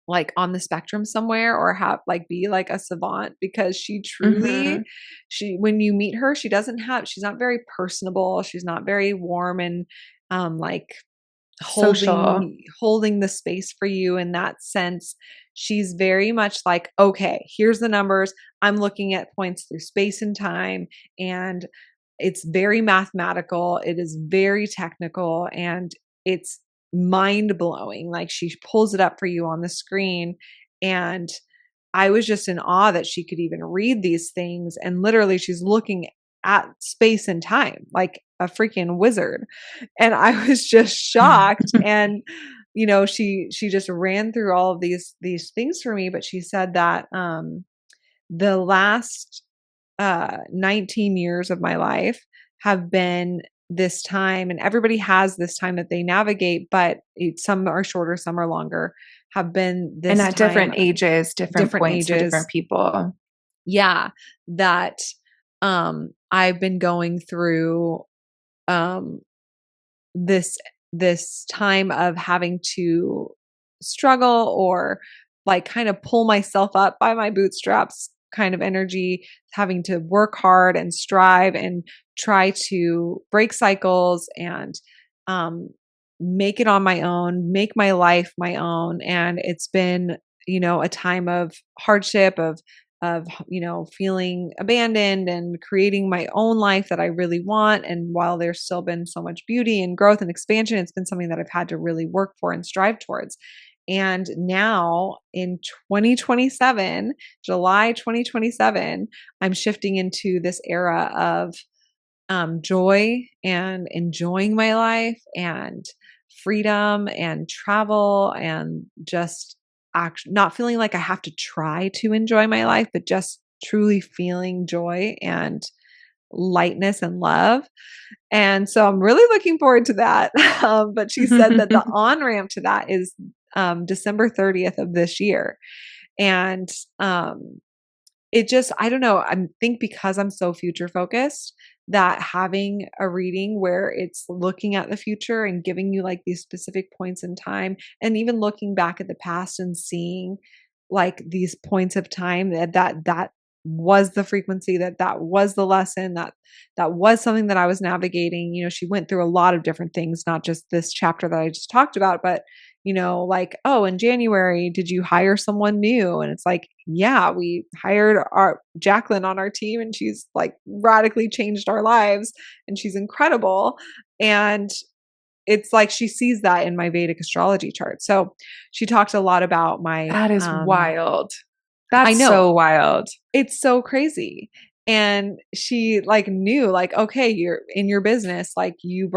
like on the spectrum somewhere, or have like be like a savant, because she truly, Mm-hmm. she, when you meet her, she's not very personable, she's not very warm and like Social. holding the space for you in that sense. She's very much like, okay, here's the numbers, I'm looking at points through space and time, and it's very mathematical, it is very technical, and it's mind blowing. Like, she pulls it up for you on the screen, and I was just in awe that she could even read these things, and literally she's looking at space and time like a freaking wizard. And I was just shocked. And she just ran through all of these things for me, but she said that the last 19 years of my life have been this time, and everybody has this time that they navigate, but some are shorter, some are longer, have been And this at time, different ages, different different points for different ages. people. Yeah, that I've been going through um this time of having to struggle, or like kind of pull myself up by my bootstraps kind of energy, having to work hard and strive and try to break cycles and um make it on my own, make my life my own. And it's been, a time of hardship, of feeling abandoned and creating my own life that I really want. And while there's still been so much beauty and growth and expansion, it's been something that I've had to really work for and strive towards. And now in 2027, July 2027, I'm shifting into this era of joy and enjoying my life and freedom and travel, and just not feeling like I have to try to enjoy my life, but just truly feeling joy and lightness and love. And so I'm really looking forward to that. But she said that the on ramp to that is December 30th of this year. And it just, I don't know, I think because I'm so future focused, that having a reading where it's looking at the future and giving you like these specific points in time, and even looking back at the past and seeing like these points of time that was the frequency, that was the lesson, that was something that I was navigating. She went through a lot of different things, not just this chapter that I just talked about, but like, oh, in January, did you hire someone new? And it's like, yeah, we hired our Jacqueline on our team, and she's like radically changed our lives, and she's incredible. And it's like she sees that in my Vedic astrology chart. So she talked a lot about my That is wild. I That's know, so wild. it's so crazy. And she like knew, like, okay, you're in your business, like you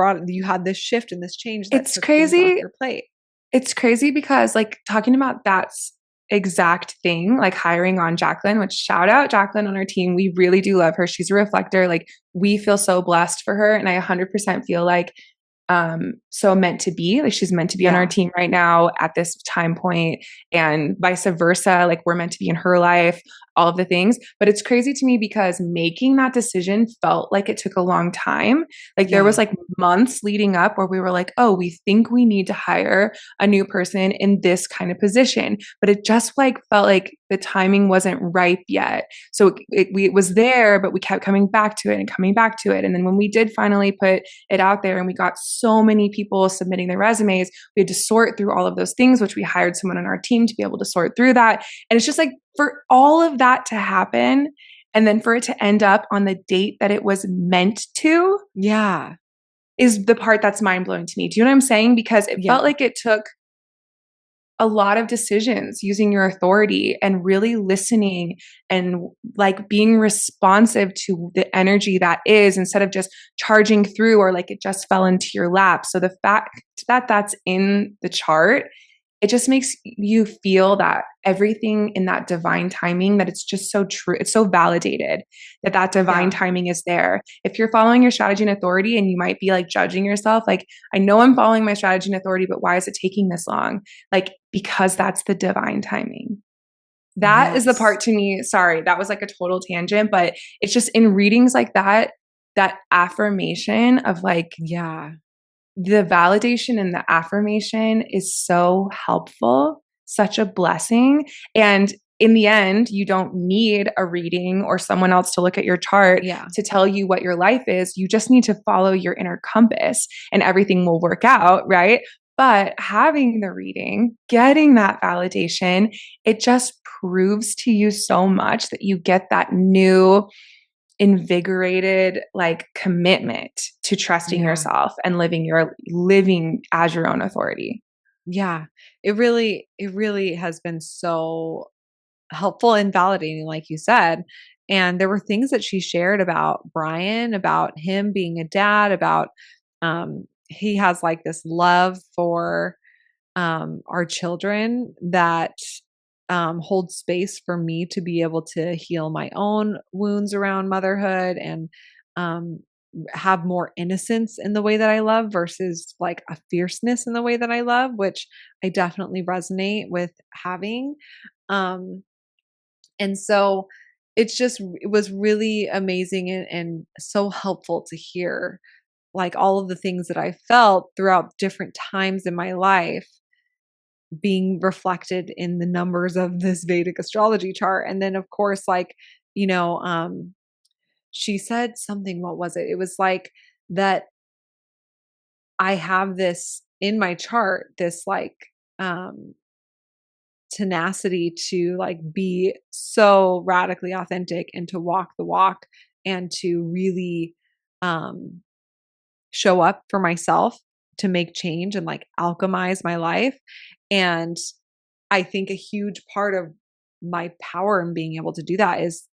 had this shift and this change that It's took things off crazy. your plate. It's crazy because like talking about that exact thing, like hiring on Jacqueline, which shout out Jacqueline on our team. We really do love her. She's a reflector. Like we feel so blessed for her. And I 100% feel like so meant to be, like she's meant to be on our Yeah. team right now at this time point, and vice versa, like we're meant to be in her life, all of the things. But it's crazy to me because making that decision felt like it took a long time. Like there Yeah. was like months leading up where we were like, oh, we think we need to hire a new person in this kind of position, but it just like felt like the timing wasn't ripe yet. So it was there, but we kept coming back to it and coming back to it. And then when we did finally put it out there and we got so many people submitting their resumes, we had to sort through all of those things, which we hired someone on our team to be able to sort through that. And it's just like for all of that to happen and then for it to end up on the date that it was meant to Yeah. is the part that's mind blowing to me. Do you know what I'm saying? Because it Yeah. felt like it took a lot of decisions using your authority and really listening and like being responsive to the energy that is, instead of just charging through or like it just fell into your lap. So the fact that that's in the chart, it just makes you feel that everything in that divine timing, that it's just so true. It's so validated that that divine Yeah. timing is there. If you're following your strategy and authority and you might be like judging yourself, like, I know I'm following my strategy and authority, but why is it taking this long? Like, because that's the divine timing. That is the Yes. part to me. Sorry, that was like a total tangent, but it's just in readings like that, that affirmation of like Yeah. the validation and the affirmation is so helpful, such a blessing. And in the end, you don't need a reading or someone else to look at your chart Yeah. to tell you what your life is. You just need to follow your inner compass and everything will work out, right? But having the reading, getting that validation, it just proves to you so much that you get that new invigorated like commitment to trusting Yeah. yourself and living as your own authority. Yeah. It really has been so helpful and validating, like you said. And there were things that she shared about Brian, about him being a dad, about he has like this love for our children that hold space for me to be able to heal my own wounds around motherhood and um, have more innocence in the way that I love versus like a fierceness in the way that I love, which I definitely resonate with having. Um, and so it was really amazing and so helpful to hear like all of the things that I felt throughout different times in my life being reflected in the numbers of this Vedic astrology chart. And then of course, like, you know, she said something, what was it? It was like that I have this in my chart, this like um tenacity to like be so radically authentic and to walk the walk and to really um show up for myself to make change and like alchemize my life. And I think a huge part of my power in being able to do that is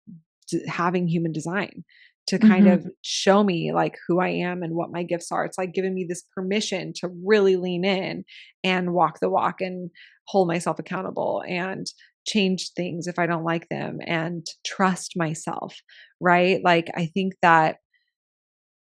having human design to kind of Mm-hmm. show me like who I am and what my gifts are. It's like giving me this permission to really lean in and walk the walk and hold myself accountable and change things if I don't like them and trust myself, right? Like I think that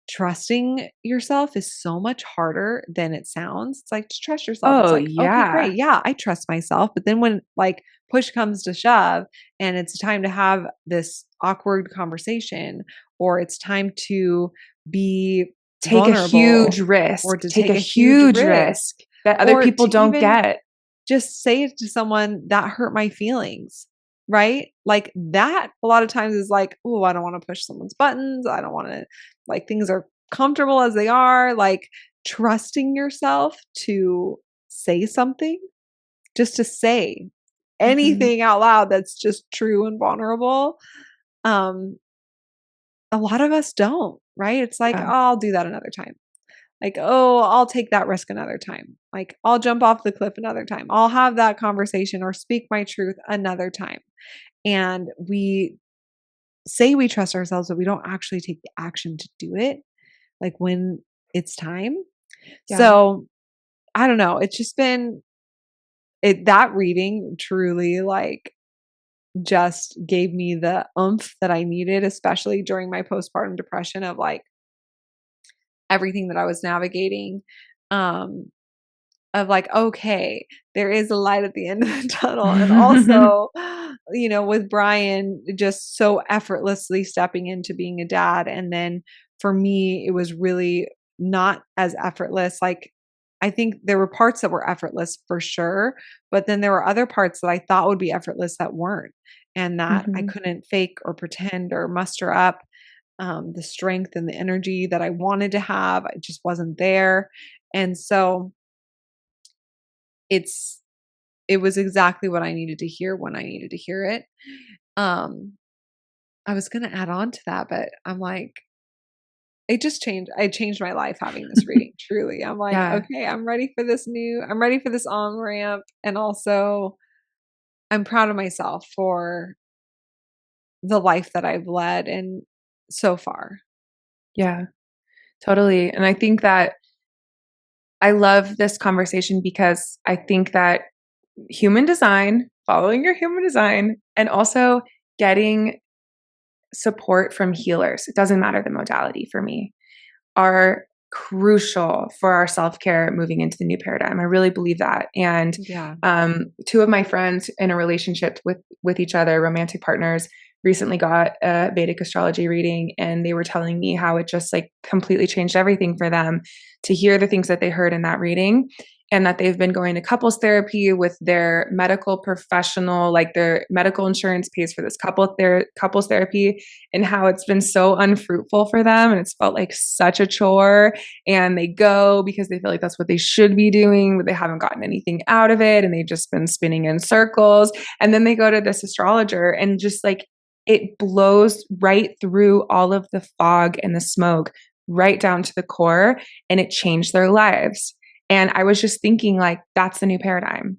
trusting yourself is so much harder than it sounds. It's like, just trust yourself. It's Oh, like, okay, yeah. great. Yeah, I trust myself. But then when like push comes to shove and it's time to have this awkward conversation or it's time to be Take a huge vulnerable risk. or to Take take a a huge huge risk risk that other or people to don't even get. just say it to someone that hurt my feelings, right? Like that a lot of times is like, oh, I don't want to push someone's buttons. I don't want to, like, things are comfortable as they are. Like trusting yourself to say something, just to say Mhm. anything out loud that's just true and vulnerable. Um, a lot of us don't, right? It's like, oh, Yeah. I'll do that another time. Like, oh, I'll take that risk another time. Like, I'll jump off the cliff another time. I'll have that conversation or speak my truth another time. And we say we trust ourselves, but we don't actually take the action to do it, like when it's time. Yeah. So I don't know. It's just been that reading truly like just gave me the oomph that I needed, especially during my postpartum depression of like everything that I was navigating. Um, of like, okay, there is a light at the end of the tunnel. And also, with Brian just so effortlessly stepping into being a dad. And then for me, it was really not as effortless. Like, I think there were parts that were effortless for sure, but then there were other parts that I thought would be effortless that weren't, and that I Mhm. couldn't fake or pretend or muster up the strength and the energy that I wanted to have. It just wasn't there. And so, it's it was exactly what I needed to hear when I needed to hear it. Um, I was gonna add on to that, but I'm like, I changed my life having this reading, truly. I'm like, Yeah. okay, I'm ready for this on ramp. And also I'm proud of myself for the life that I've led and so far. Yeah. Totally. And I think that I love this conversation because I think that human design, following your human design, and also getting support from healers, it doesn't matter the modality for me, are crucial for our self-care moving into the new paradigm. I really believe that. And Yeah. two of my friends in a relationship with each other, romantic partners, recently got a Vedic astrology reading, and they were telling me how it just like completely changed everything for them to hear the things that they heard in that reading, and that they've been going to couples therapy with their medical professional, like their medical insurance pays for this couples therapy, and how it's been so unfruitful for them, and it's felt like such a chore. And they go because they feel like that's what they should be doing, but they haven't gotten anything out of it, and they've just been spinning in circles. And then they go to this astrologer, and just like it blows right through all of the fog and the smoke right down to the core, and it changed their lives. And I was just thinking, like, that's the new paradigm.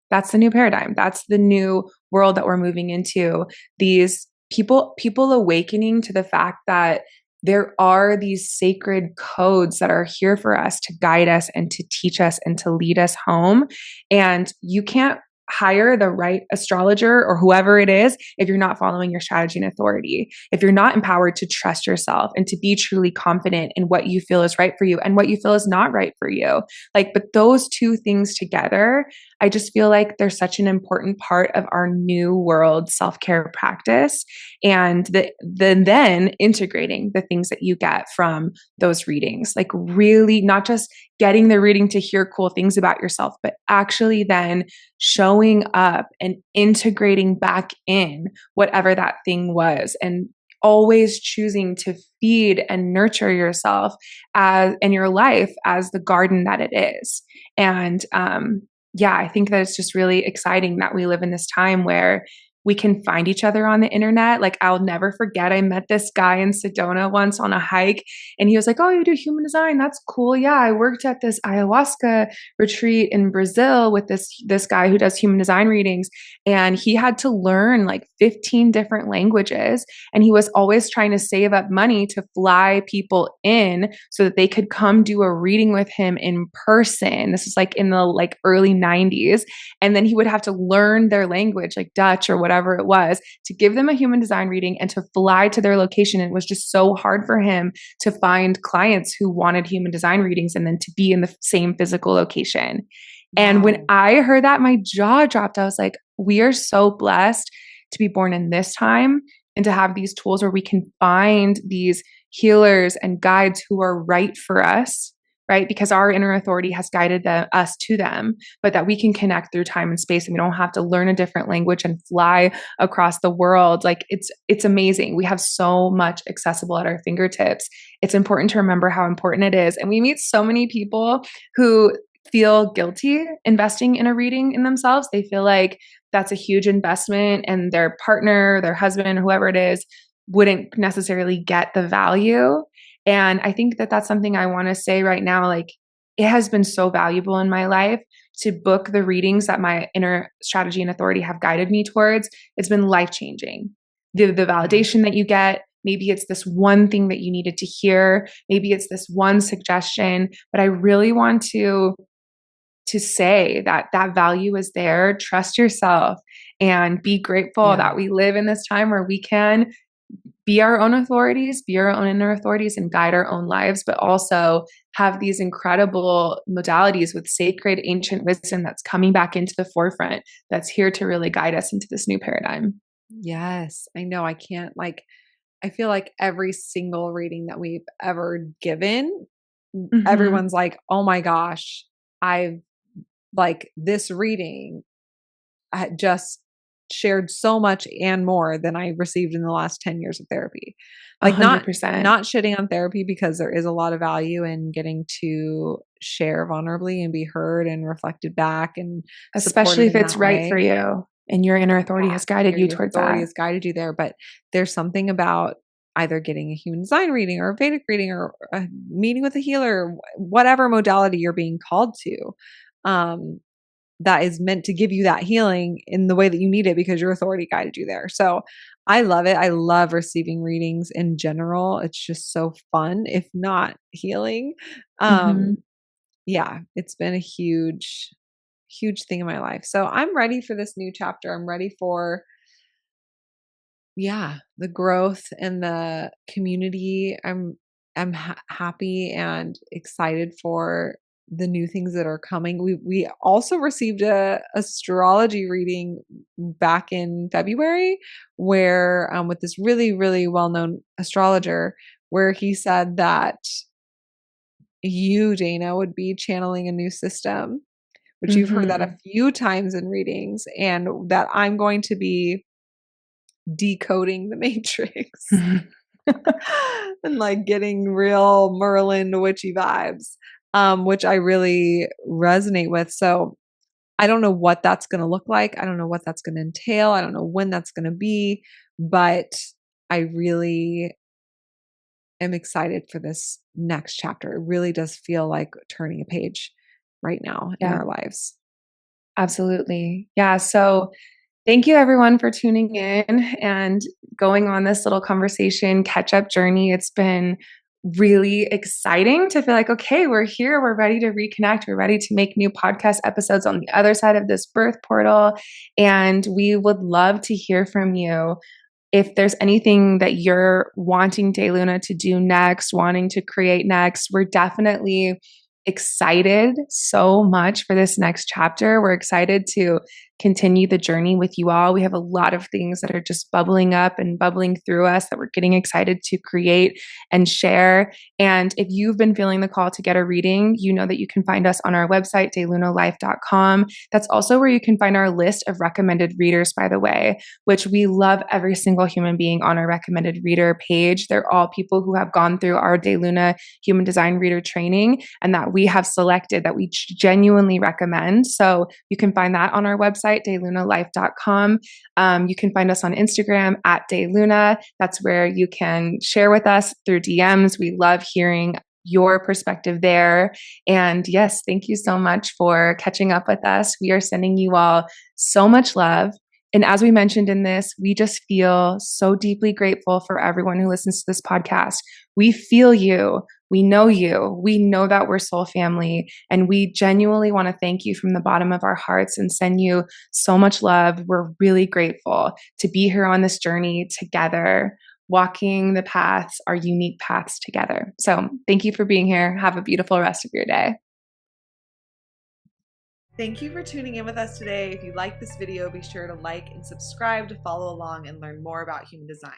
That's the new paradigm. That's the new world that we're moving into. These people awakening to the fact that there are these sacred codes that are here for us to guide us and to teach us and to lead us home. And you can't hire the right astrologer or whoever it is if you're not following your strategy and authority, if you're not empowered to trust yourself and to be truly confident in what you feel is right for you and what you feel is not right for you. Like, but those two things together, I just feel like they're such an important part of our new world self-care practice, and then integrating the things that you get from those readings, like really not just getting the reading to hear cool things about yourself, but actually then showing up and integrating back in whatever that thing was, and always choosing to feed and nurture yourself as in your life as the garden that it is. And yeah, I think that it's just really exciting that we live in this time where we can find each other on the internet. Like, I'll never forget, I met this guy in Sedona once on a hike, and he was like, "Oh, you do human design? That's cool. Yeah, I worked at this ayahuasca retreat in Brazil with this guy who does human design readings, and he had to learn like 15 different languages, and he was always trying to save up money to fly people in so that they could come do a reading with him in person. This is like in the like early 90s, and then he would have to learn their language, like Dutch or whatever it was, to give them a human design reading and to fly to their location. And it was just so hard for him to find clients who wanted human design readings and then to be in the same physical location. And when Wow. I heard that, my jaw dropped. I was like, we are so blessed to be born in this time and to have these tools where we can find these healers and guides who are right for us, right? Because our inner authority has guided us to them, but that we can connect through time and space, and we don't have to learn a different language and fly across the world. Like, it's amazing. We have so much accessible at our fingertips. It's important to remember how important it is. And we meet so many people who feel guilty investing in a reading in themselves. They feel like that's a huge investment, and their partner, their husband, whoever it is, wouldn't necessarily get the value. And I think that that's something I want to say right now. Like, it has been so valuable in my life to book the readings that my inner strategy and authority have guided me towards. It's been life changing. The Yeah. validation that you get, maybe it's this one thing that you needed to hear, maybe it's this one suggestion, but I really want to say that that value is there. Trust yourself and be grateful Yeah. that we live in this time where we can be our own authorities, be our own inner authorities, and guide our own lives, but also have these incredible modalities with sacred ancient wisdom that's coming back into the forefront, that's here to really guide us into this new paradigm. Yes. I know. I can't like, I feel like every single reading that we've ever given, Mm-hmm. everyone's like, oh my gosh, I've like this reading just shared so much and more than I received in the last 10 years of therapy. A Like hundred not percent. not shitting on therapy, because there is a lot of value in getting to share vulnerably and be heard and reflected back and Especially supported if in it's that right for way. you and your inner authority Yeah, has guided you your towards authority that. has guided you there, but there's something about either getting a human design reading or a Vedic reading or a meeting with a healer, whatever modality you're being called to. Um, that is meant to give you that healing in the way that you need it because your authority guided you there. So I love it. I love receiving readings in general. It's just so fun, if not healing. Mm-hmm. Um, yeah, it's been a huge thing in my life. So I'm ready for this new chapter. I'm ready for, yeah, the growth and the community. am happy and excited for the new things that are coming. We also received a astrology reading back in February, where with this really well known astrologer, where he said that you, Dana, would be channeling a new system, which you've heard that a Mm-hmm. few times in readings, and that I'm going to be decoding the matrix and like getting real Merlin witchy vibes, which I really resonate with. So I don't know what that's going to look like. I don't know what that's going to entail. I don't know when that's going to be, but I really am excited for this next chapter. It really does feel like turning a page right now in Yeah, our lives. absolutely. Yeah. So thank you everyone for tuning in and going on this little conversation catch up journey. It's been really exciting to feel like, okay, we're here, we're ready to reconnect, we're ready to make new podcast episodes on the other side of this birth portal. And we would love to hear from you. If there's anything that you're wanting DayLuna to do next, wanting to create next, we're definitely excited so much for this next chapter. We're excited to continue the journey with you all. We have a lot of things that are just bubbling up and bubbling through us that we're getting excited to create and share. And if you've been feeling the call to get a reading, you know that you can find us on our website, daylunalife.com. That's also where you can find our list of recommended readers, by the way, which we love every single human being on our recommended reader page. They're all people who have gone through our DayLuna human design reader training and that we have selected that we genuinely recommend. So you can find that on our website, daylunalife.com. You can find us on Instagram at DayLuna. That's where you can share with us through DMs. We love hearing your perspective there. And yes, thank you so much for catching up with us. We are sending you all so much love. And as we mentioned in this, we just feel so deeply grateful for everyone who listens to this podcast. We feel you. We know you. We know that we're soul family. And we genuinely want to thank you from the bottom of our hearts and send you so much love. We're really grateful to be here on this journey together, walking the paths, our unique paths together. So thank you for being here. Have a beautiful rest of your day. Thank you for tuning in with us today. If you like this video, be sure to like and subscribe to follow along and learn more about human design.